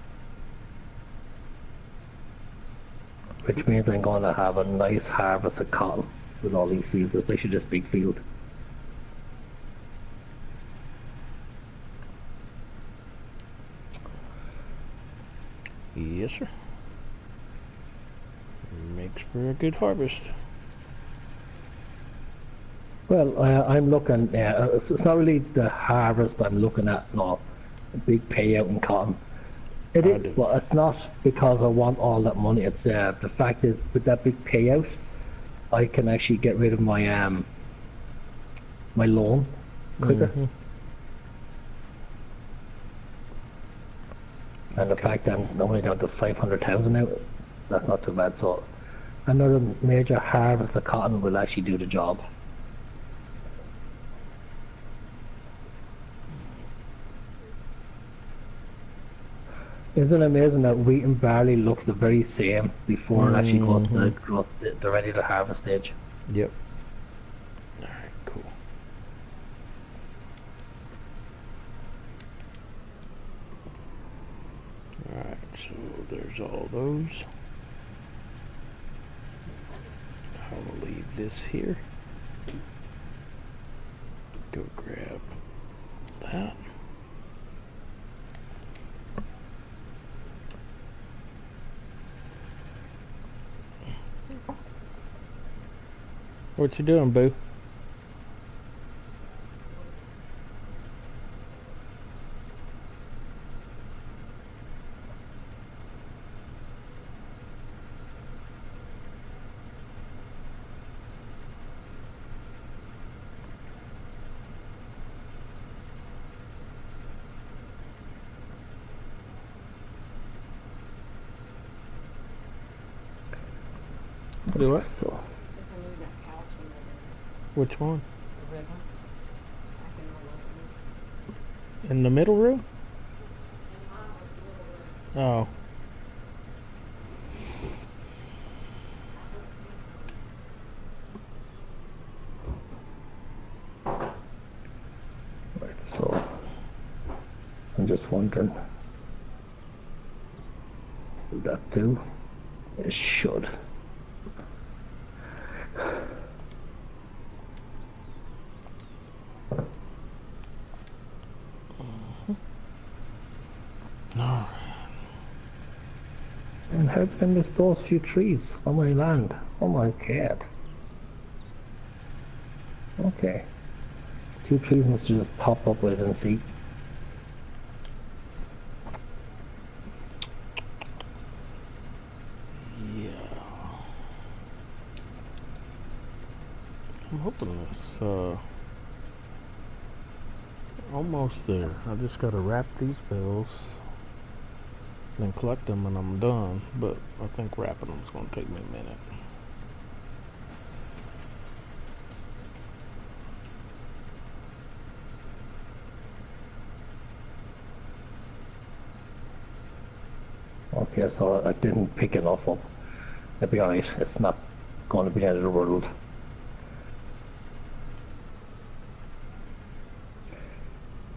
Which means I'm going to have a nice harvest of cotton with all these fields, especially this big field. Yes, sir. Makes for a good harvest. Well, I'm looking, it's not really the harvest I'm looking at, no, a big payout in cotton. It is, but it's not because I want all that money. It's the fact is, with that big payout, I can actually get rid of my my loan quicker. And the fact that I'm only down to 500,000 out, that's not too bad. So another major harvest of cotton will actually do the job. Isn't it amazing that wheat and barley looks the very same before it actually goes to the ready to harvest stage? Yep. Alright, cool. Alright, so there's all those. I'll leave this here. Go grab that. What you doing, boo? Do what? So This one needs that couch in there. Which one? The red one. I can roll it. In the middle room? And mine was a little Oh. bit. right, so I'm just wondering, will that do? It should. No. And how can I miss those few trees on my land? Oh my god. Okay. 2 trees must have just popped up with and see. Yeah. I'm hoping it's almost there. I just gotta wrap these bills, then collect them and I'm done, but I think wrapping them is gonna take me a minute. Okay, so I didn't pick enough up. It'll be alright, it's not going to be the end of the world.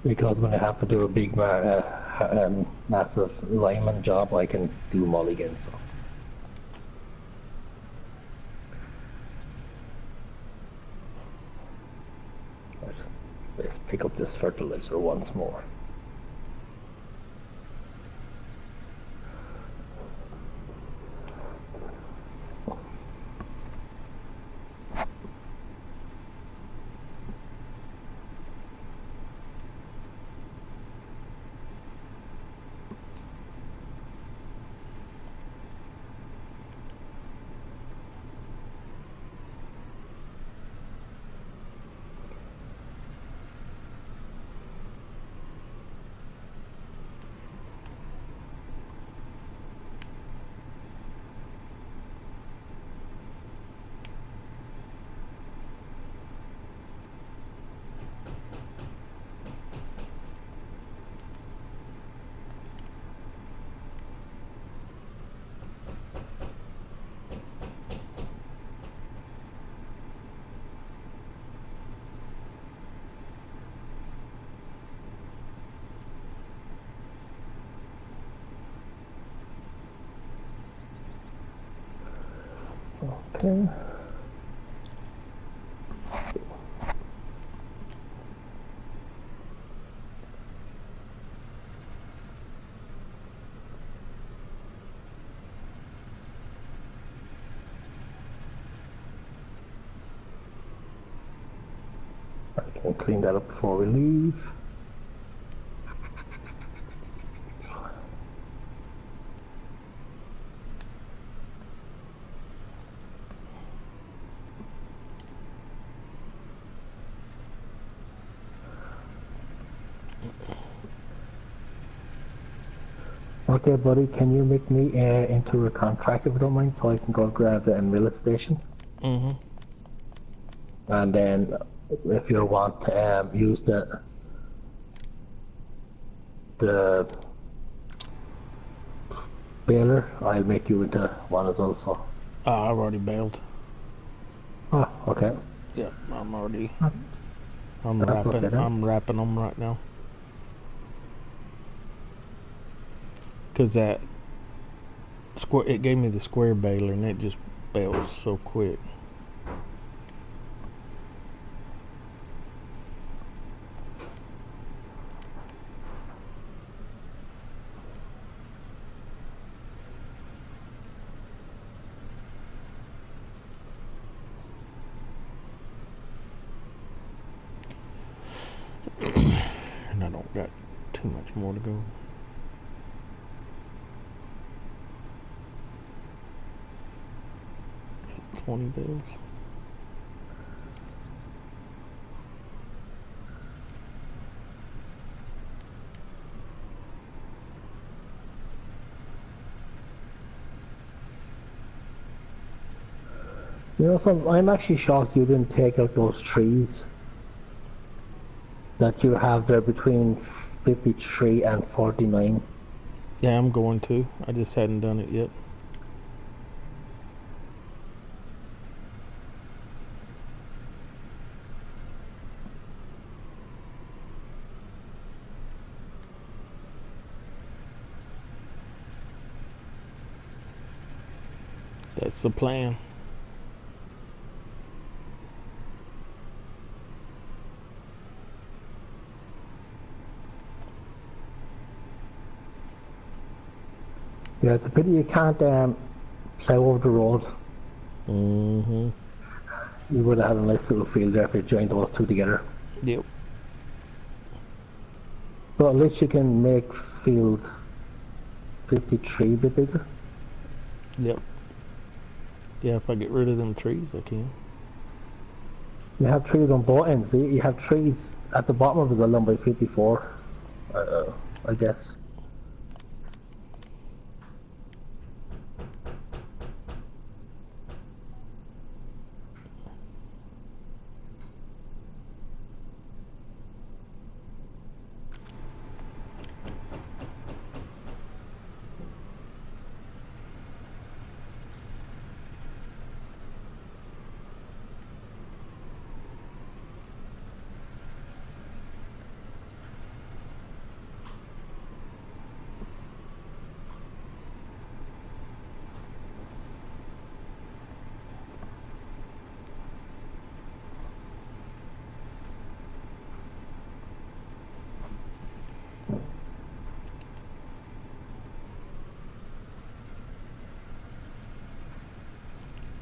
Because when I have to do a big, massive lineman job, I can do mulligan, so. Right. Let's pick up this fertilizer once more. Okay. I can clean that up before we leave. Okay, buddy, can you make me into a contract if you don't mind, so I can go grab the mill station? Mm-hmm. And then, if you want to use the baler, I'll make you into one as well. So. I've already bailed. Oh, okay. Yep, I'm already. That's wrapping. okay, then. I'm wrapping them right now. Cause that square, it gave me the square baler, and it just bails so quick. And I don't got too much more to go. Got 20 bills. You know something, I'm actually shocked you didn't take out those trees that you have there between 53 and 49. Yeah, I'm going to. I just hadn't done it yet. That's the plan. Yeah, it's a pity you can't plow over the road. Mm-hmm. You would have had a nice little field there if you joined those two together. Yep. But at least you can make field 53 a bit bigger. Yep. Yeah, if I get rid of them trees, I can. You have trees on both ends. See? You have trees at the bottom of the lumber 54, I guess.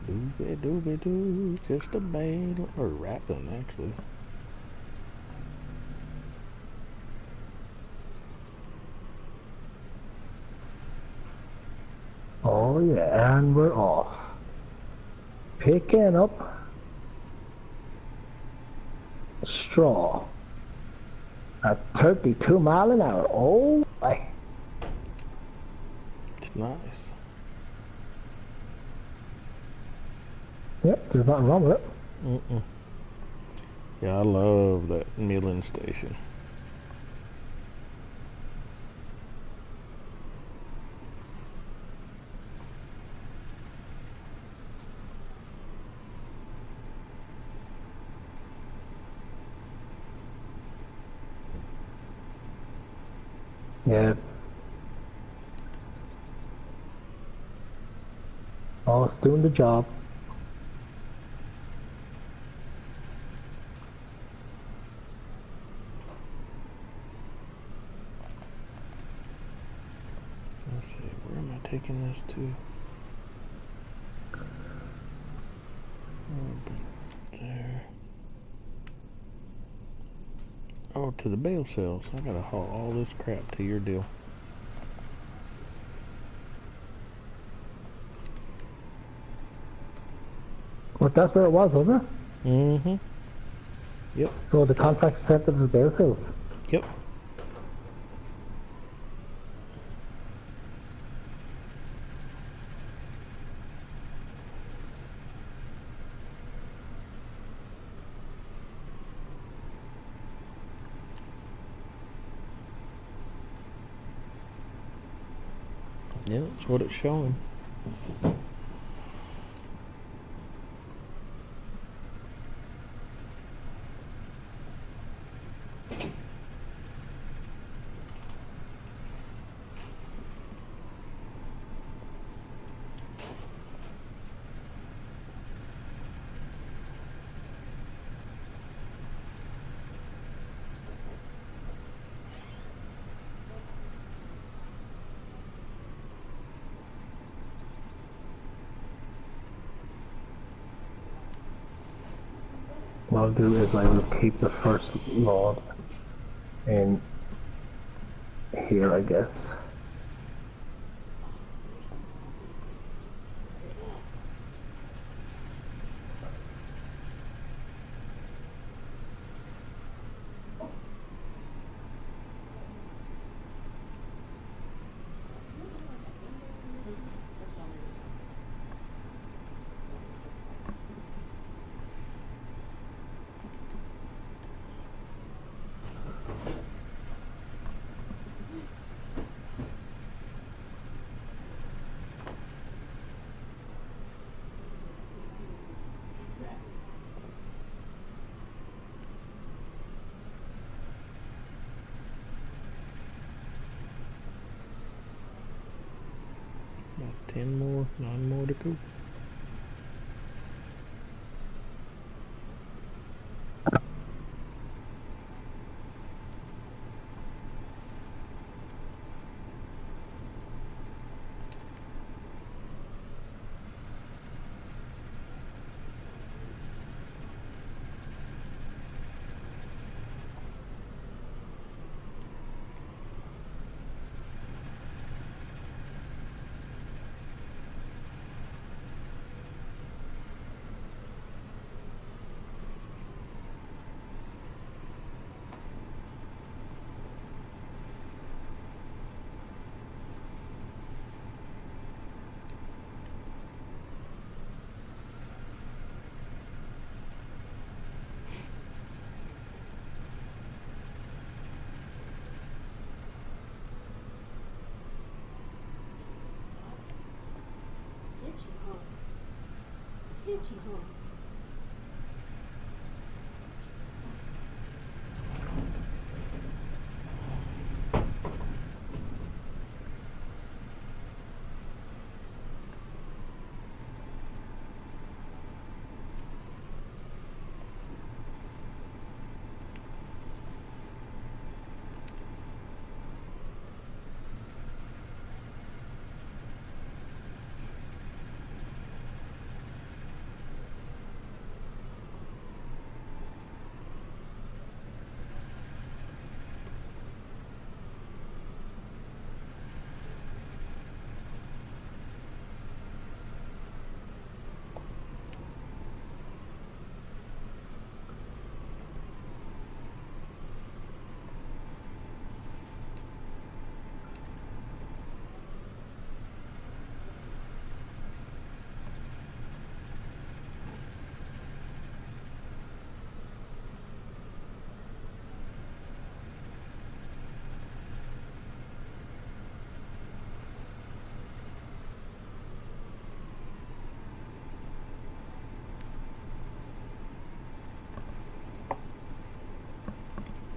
Doobie doobie doo, just a bale, or rapping actually. Oh yeah, and we're off. Picking up straw at 32 miles an hour. Oh my. It's nice. Yep, there's nothing wrong with it. Mm-mm. Yeah, I love that Midland station. Yeah. Oh, it's doing the job. Let's see, where am I taking this to? There. Oh, to the bale sales. I gotta haul all this crap to your deal. But that's where it was it? Mm-hmm. Yep. So the contract sent to the bale sales. Yep. Yeah, that's what it's showing. What I'll do is I will keep the first load in here, I guess. About 10 more, 9 more to go. Itchy, huh?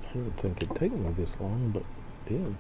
I didn't think it'd take me this long, but it did.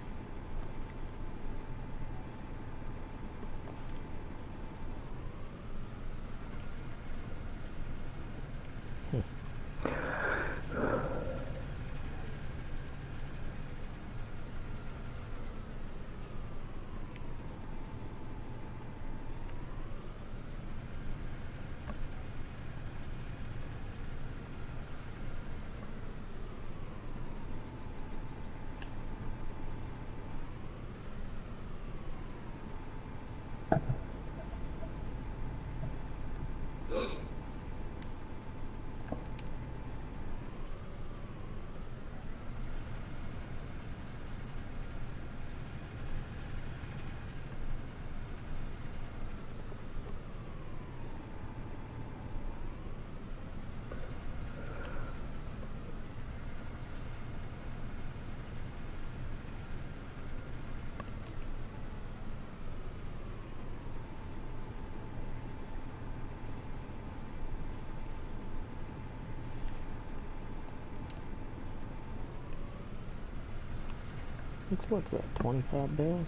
Looks like about 25 bales.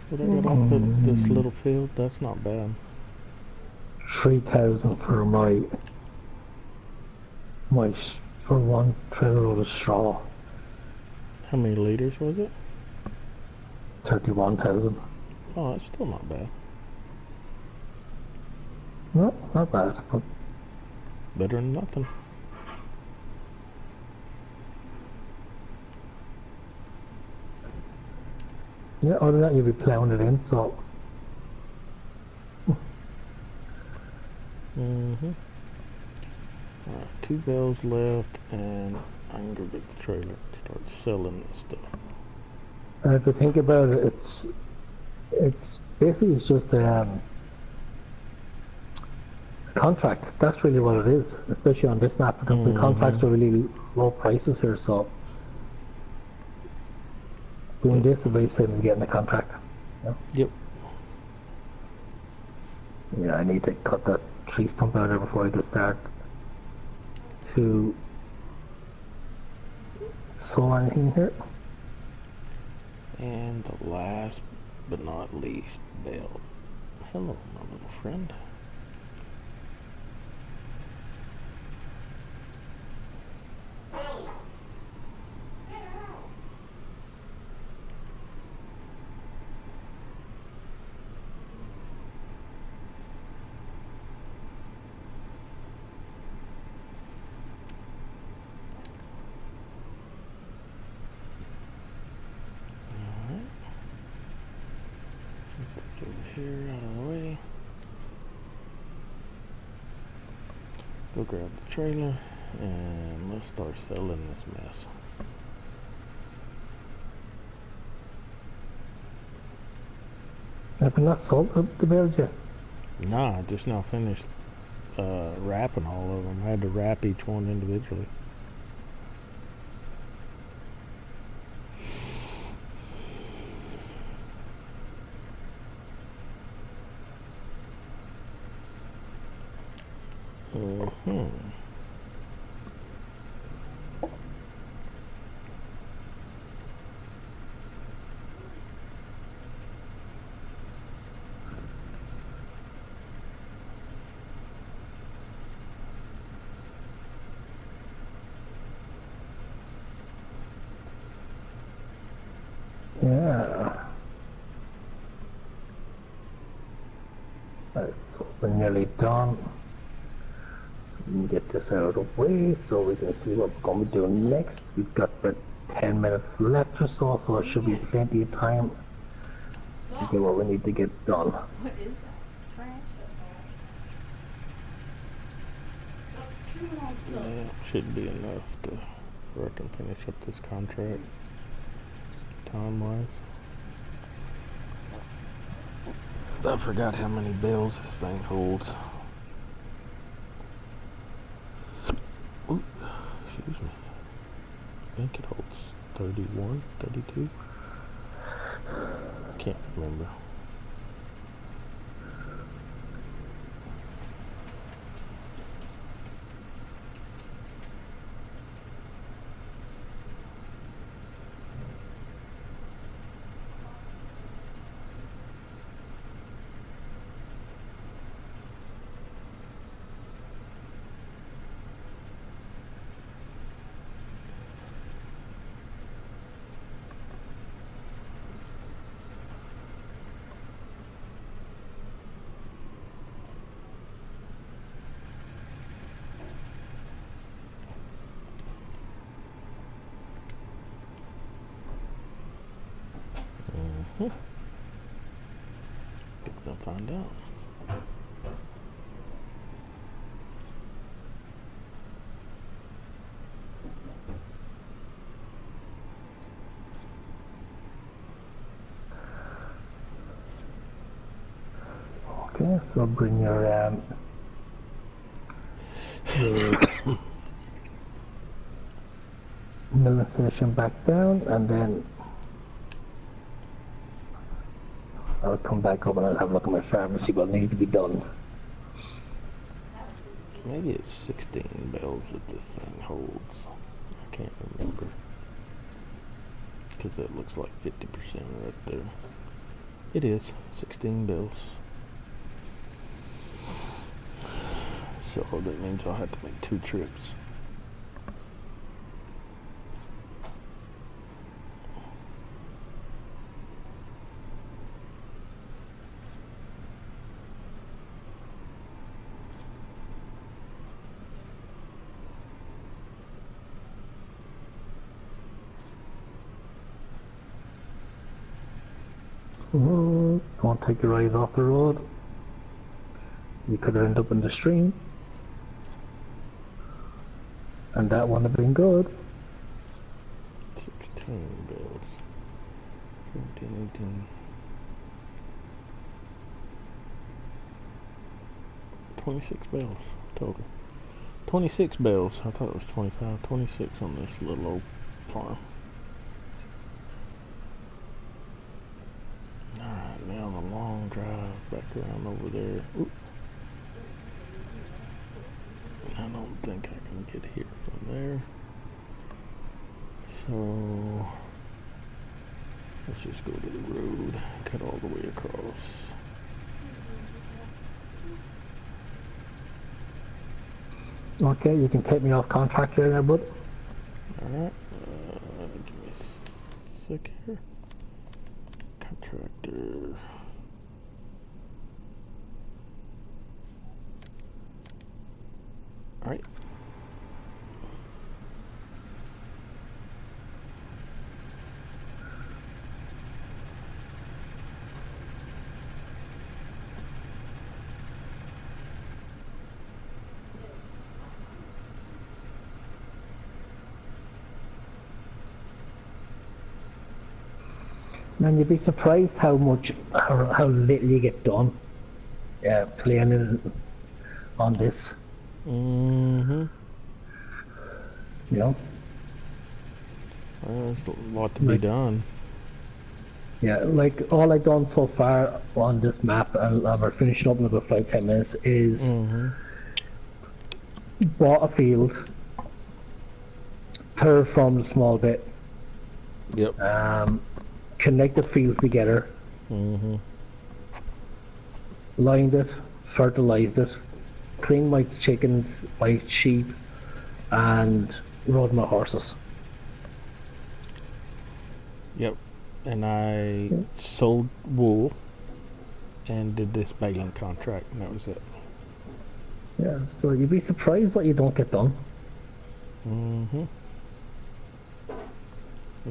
What I got off of this little field, that's not bad. 3,000 for for one trailer load of straw. How many liters was it? 31,000. Oh, that's still not bad. No, not bad, but Better than nothing. yeah, other than that you'll be ploughing it in, so Alright, 2 bales left, and I can go get the trailer and start selling this stuff. and if you think about it, it's basically it's just a contract. That's really what it is, especially on this map, because the contracts are really low prices here, so doing this is very same as getting a contract. Yep. Yeah, I need to cut that tree stump out there before I can start to sow anything here. And the last but not least, bale. Hello, my little friend. Here, out of the way. Go grab the trailer and let's start selling this mess. Have you not sold the bales yet? Nah, I just now finished wrapping all of them. I had to wrap each one individually. Yeah. Right, so we're nearly done. So we can get this out of the way so we can see what we're going to be doing next. We've got about 10 minutes left or so, so it should be plenty of time to get what we need to get done. What is that? Trash? Yeah, should be enough for I can finish up this contract time-wise. I forgot how many bales this thing holds. Ooh, excuse me. I think it holds 31, 32. Can't remember. Guess I'll find out. Okay, so bring your milling station back down, and then I'll come back up and I'll have a look at my farm and see what needs to be done. Maybe it's 16 bales that this thing holds. I can't remember. because that looks like 50% right there. It is 16 bales. So that means I'll have to make 2 trips. Don't take your eyes off the road. You could end up in the stream. And that wouldn't have been good. 16 bales. 17, 18. 26 bales total. 26 bales. I thought it was 25. 26 on this little old farm. Alright, now the long drive back around over there. Oop. I don't think I can get here from there. So let's just go to the road, cut all the way across. Okay, you can take me off contract here now, bud. Alright, give me a sec here. Contractor. Alright. Man, you'd be surprised how little you get done playing on this. Mm-hmm. You know? Well, there's a lot to be done. Yeah, like all I've done so far on this map, and we're finishing up in about 5-10 minutes, is bought a field, terraformed a small bit, Yep. connect the fields together, lined it, fertilized it, cleaned my chickens, my sheep, and rode my horses. Yep. And I sold wool and did this baling contract, and that was it. Yeah, so you'd be surprised what you don't get done. And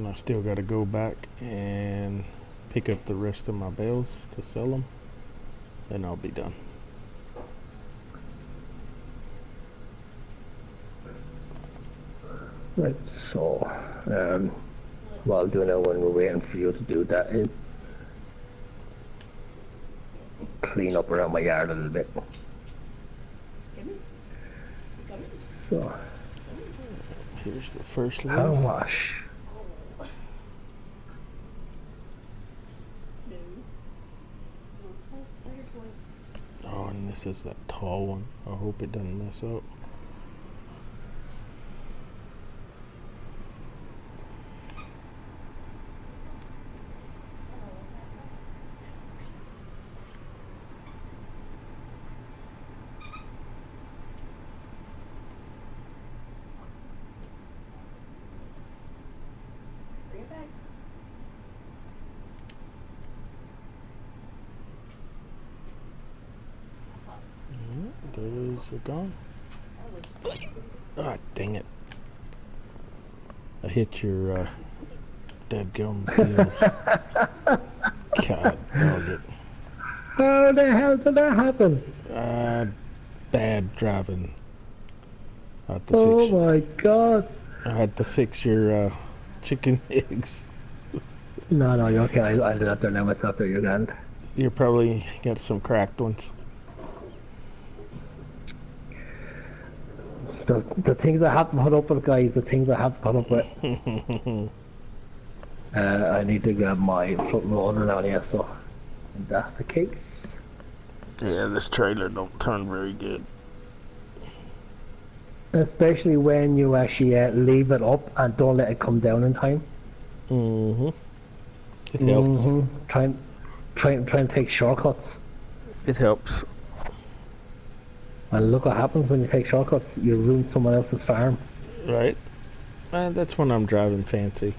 I still got to go back and pick up the rest of my bales to sell them, and I'll be done. Right, so what I'll do now when we're waiting for you to do that is clean up around my yard a little bit. So Here's the first power load. wash. Oh, and this is that tall one. I hope it doesn't mess up. Bring it back. Those are gone. Ah, dang it. I hit your dadgum heels. God dog it. How the hell did that happen? Bad driving. Oh my god. I had to fix your chicken eggs. No, you're okay. I'll do that there now myself. There, you're grand. You probably got some cracked ones. The things I have to put up with, guys, the things I have to put up with. I need to grab my front loader now, yeah, so that's the case. Yeah, this trailer don't turn very good. Especially when you actually leave it up and don't let it come down in time. Mm-hmm. It helps. Trying to take shortcuts. It helps. And look what happens when you take shortcuts. You ruin someone else's farm. Right. That's when I'm driving fancy.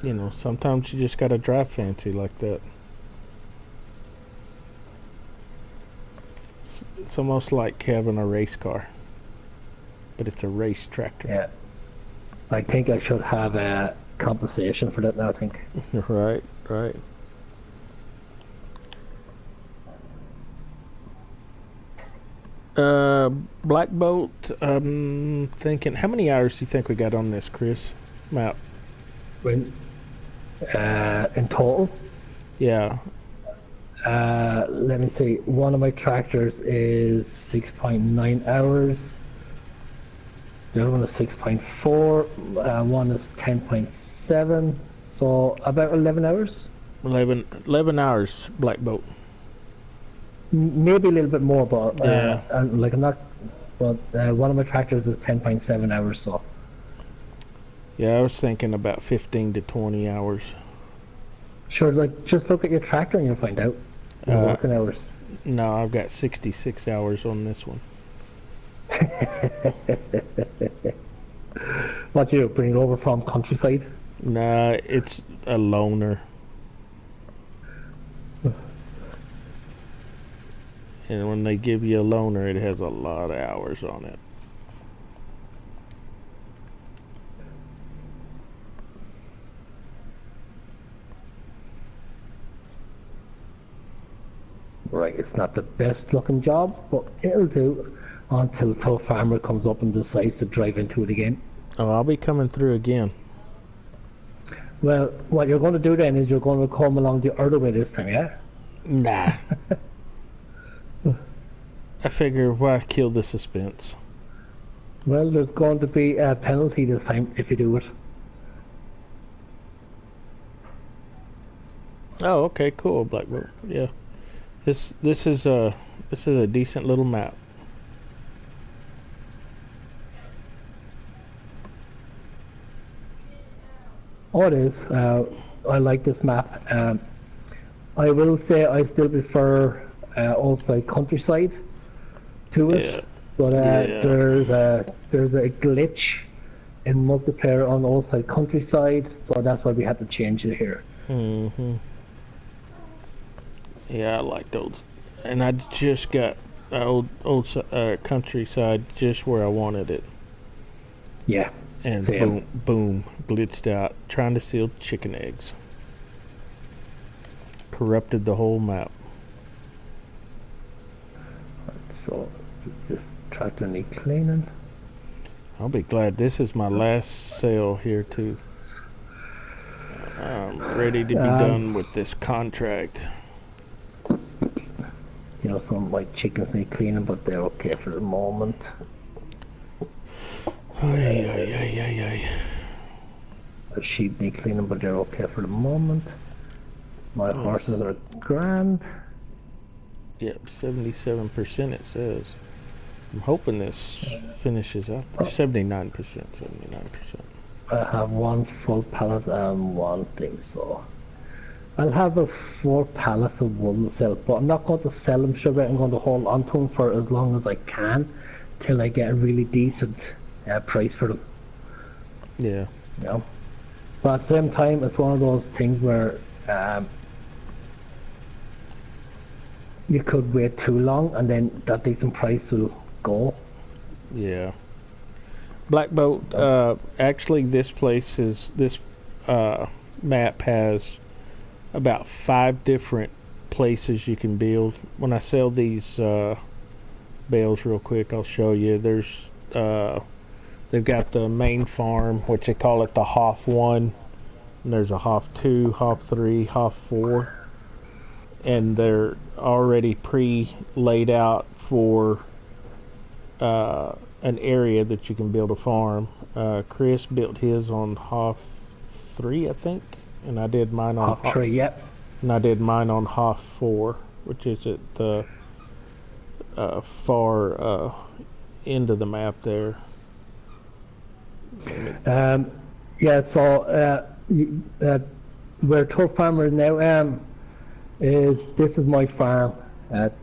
You know, sometimes you just gotta drive fancy like that. It's almost like having a race car, but it's a race tractor. Yeah. I think I should have a compensation for that now, I think. Right, right. Black Bolt, I'm thinking, how many hours do you think we got on this, Chris? Map. When, in total, Yeah. let me see. One of my tractors is 6.9 hours. The other one is 6.4. One is 10.7. So about 11 hours. 11 hours, Black Bolt. Maybe a little bit more, but Yeah. like I'm not. But one of my tractors is 10.7 hours. So Yeah, I was thinking about 15 to 20 hours. sure, like just look at your tractor and you'll find out your working hours. No, I've got 66 hours on this one. What you bring it over from countryside? Nah, it's a loaner. And when they give you a loaner, it has a lot of hours on it. Right, it's not the best looking job, but it'll do until Tubbfarmer comes up and decides to drive into it again. Oh, I'll be coming through again. Well, what you're going to do then is you're going to come along the other way this time, yeah? Nah. I figure why kill the suspense? Well, there's going to be a penalty this time if you do it. Oh, okay, cool, Black Bolt. Yeah. This is a decent little map. Oh, it is. I like this map. I will say I still prefer outside countryside to it, Yeah. but Yeah. there's a glitch in multiplayer on outside countryside, so that's why we had to change it here. Mm-hmm. Yeah, I like those. And I just got old countryside just where I wanted it. Yeah, And same. boom, glitched out. Trying to steal chicken eggs. Corrupted the whole map. So this tractor need cleaning. I'll be glad this is my last sale here too. I'm ready to be done with this contract. You know, some of my chickens need cleaning, but they're okay for the moment. Ay. The sheep need cleaning, but they're okay for the moment. My horses are grand. Yep, 77% it says. I'm hoping this finishes up. 79%, 79%. I have one full pallet and one thing, so I'll have 4 pallets of wool to sell, but I'm not going to sell them straight away. I'm going to hold on to them for as long as I can till I get a really decent price for them. Yeah. You know, but at the same time, it's one of those things where you could wait too long, and then that decent price will go. Yeah. Black Bolt, actually this map has about 5 different places you can build. When I sell these bales real quick, I'll show you. There's they've got the main farm, which they call it the Hoff 1, and there's a Hoff 2, Hoff 3, Hoff 4, and they're already pre-laid out for an area that you can build a farm. Chris built his on Hoff 3, I think, and I did mine on Hoff 3, yep. And I did mine on Hoff 4, which is at the far end of the map there. Yeah, so where Tubbfarmer is now this is my farm.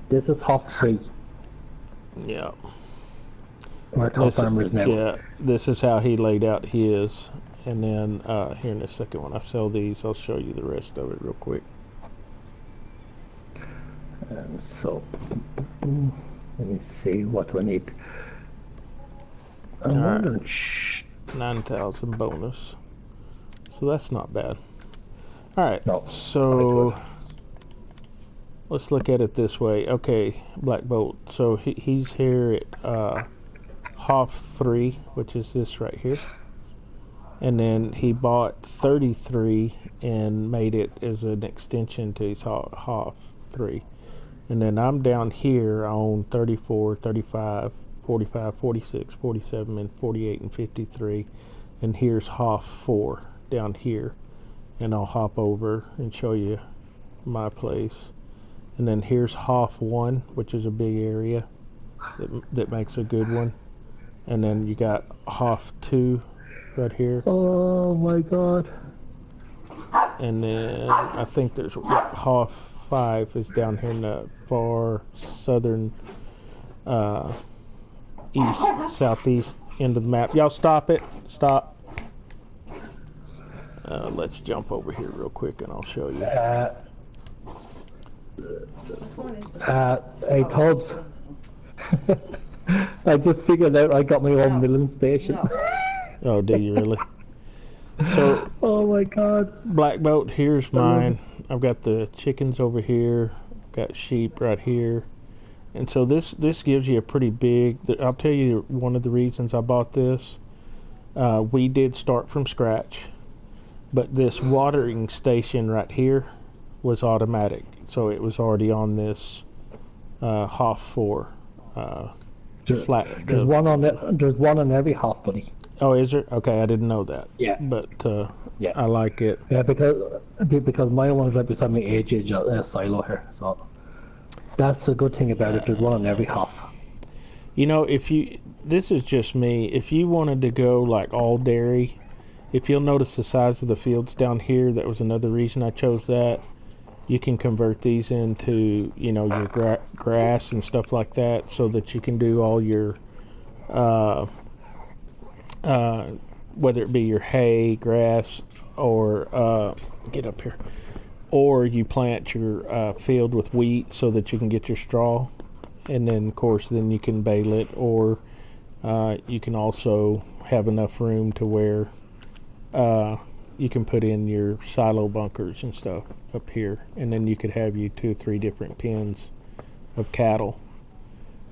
This is Hoff 3. Yeah. Where Tubbfarmer is now. Yeah, this is how he laid out his. And then here in a second, when I sell these, I'll show you the rest of it real quick. And so, let me see, what do I need? I'm wondering, 9,000 bonus. So that's not bad. Alright, no, so let's look at it this way. Okay, Black Bolt. So he's here at Hoff 3, which is this right here. And then he bought 33 and made it as an extension to his Hoff 3. And then I'm down here, I own 34, 35, 45, 46, 47, and 48, and 53. And here's Hoff 4 down here. And I'll hop over and show you my place. And then here's Hoff 1, which is a big area that makes a good one. And then you got Hoff 2 right here. Oh my god. And then I think there's Hoff 5 is down here in the far southern southeast end of the map. Y'all stop it. Stop. Let's jump over here real quick and I'll show you. Hey, Tubbs. I just figured out I got my own Midland station. Oh, do you really? So, oh my god. Black Boat, here's mine. I've got the chickens over here. I've got sheep right here. And so this gives you a pretty big, I'll tell you one of the reasons I bought this. We did start from scratch, but this watering station right here was automatic. So it was already on this Hoff 4 flat. There's one on every Hoff, buddy. Oh, is there? Okay, I didn't know that. Yeah. But yeah, I like it. Yeah, because my one's right beside my AJ silo here, so that's the good thing about it. There's one on every Hoff. You know, this is just me. If you wanted to go like all dairy, if you'll notice the size of the fields down here, that was another reason I chose that. You can convert these into, you know, your grass and stuff like that, so that you can do all your whether it be your hay, grass, or get up here, or you plant your field with wheat so that you can get your straw, and then of course then you can bale it, or you can also have enough room to where you can put in your silo bunkers and stuff up here, and then you could have 2 or 3 different pens of cattle.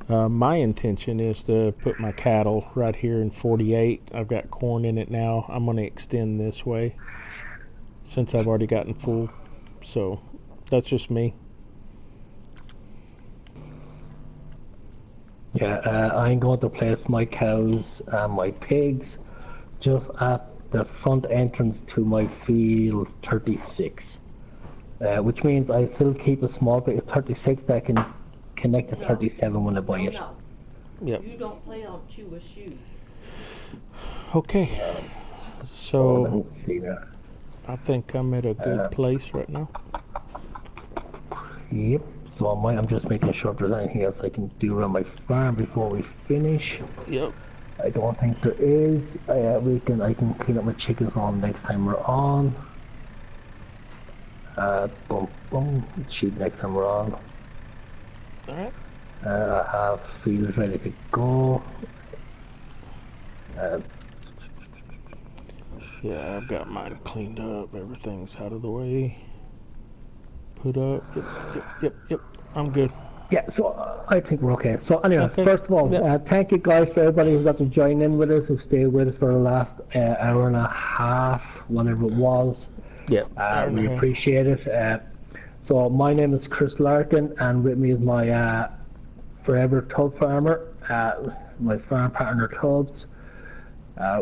My intention is to put my cattle right here in 48. I've got corn in it now. I'm going to extend this way since I've already gotten full. So that's just me. Yeah, I'm going to place my cows and my pigs just at the front entrance to my field 36, which means I still keep a small bit of 36 that I can connect to 37 when I buy it. No. Yep. You don't plan on chew a shoe. Okay. Let So me see that. I think I'm at a good place right now. Yep. So I'm just making sure if there's anything else I can do around my farm before we finish. Yep. I don't think there is. I can clean up my chickens on next time we're on. Boom, boom. Sheep next time we're on. Alright. I have fields ready to go. Yeah, I've got mine cleaned up. Everything's out of the way. Put up. Yep. I'm good. Yeah, so I think we're okay. So anyway, Okay. first of all, Yep. thank you guys for everybody who's got to join in with us, who stayed with us for the last hour and a half, whatever it was. Yep. We appreciate it. So my name is Chris Larkin, and with me is my forever Tubbfarmer, my farm partner Tubbs.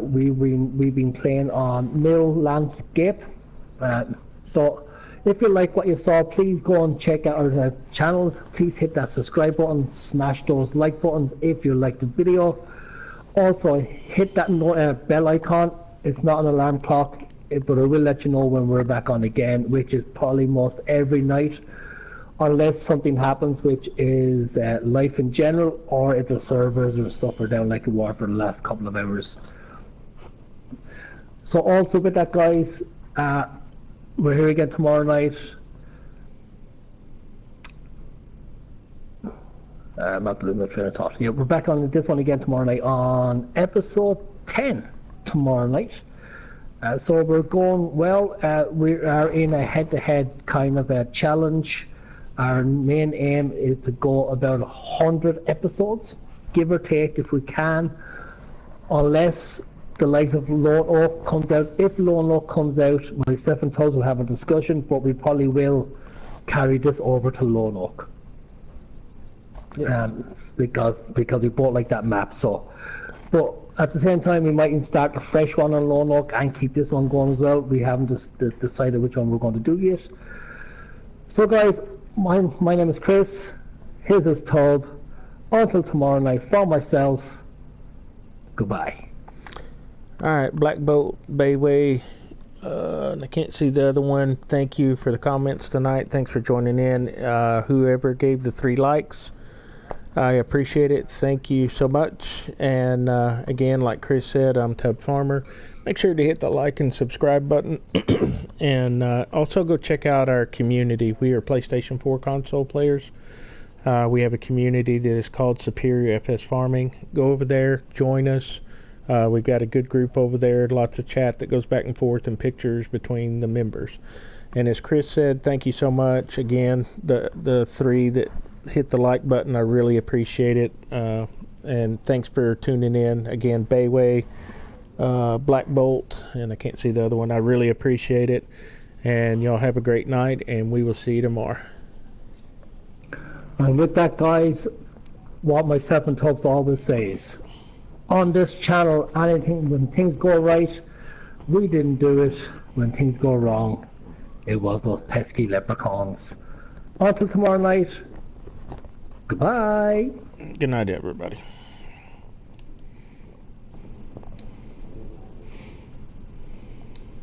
We've been playing on Mill Landscape. So if you like what you saw, please go and check out our channels. Please hit that subscribe button, smash those like buttons if you like the video. Also hit that bell icon It's not an alarm clock, but I will let you know when we're back on again, which is probably most every night, unless something happens, which is life in general, or if the servers or stuff are down like it was for the last couple of hours. So also with that, guys, we're here again tomorrow night. I'm not losing my train of thought. Yeah, we're back on this one again tomorrow night on episode 10 tomorrow night. So we're going well. We are in a head-to-head kind of a challenge. Our main aim is to go about 100 episodes, give or take, if we can, unless the likes of Lone Oak comes out. If Lone Oak comes out, myself and Tubbs will have a discussion, but we probably will carry this over to Lone Oak. Because we both like that map. So, but at the same time, we might start a fresh one on Lone Oak and keep this one going as well. We haven't just decided which one we're going to do yet. So, guys, my name is Chris. His is Tubb. Until tomorrow night, for myself, goodbye. All right, Black Bolt Bayway. I can't see the other one. Thank you for the comments tonight. Thanks for joining in. Whoever gave the 3 likes, I appreciate it. Thank you so much. And again, like Chris said, I'm Tubbfarmer. Make sure to hit the like and subscribe button. And also go check out our community. We are PlayStation 4 console players. We have a community that is called Superior FS Farming. Go over there, join us. We've got a good group over there. Lots of chat that goes back and forth and pictures between the members. And as Chris said, thank you so much. Again, the 3 that hit the like button, I really appreciate it. And thanks for tuning in. Again, Bayway, Black Bolt, and I can't see the other one. I really appreciate it. And y'all have a great night, and we will see you tomorrow. And with that, guys, what myself and Tubbs always says, on this channel, when things go right, we didn't do it. When things go wrong, it was those pesky leprechauns. Until tomorrow night, goodbye. Good night, everybody.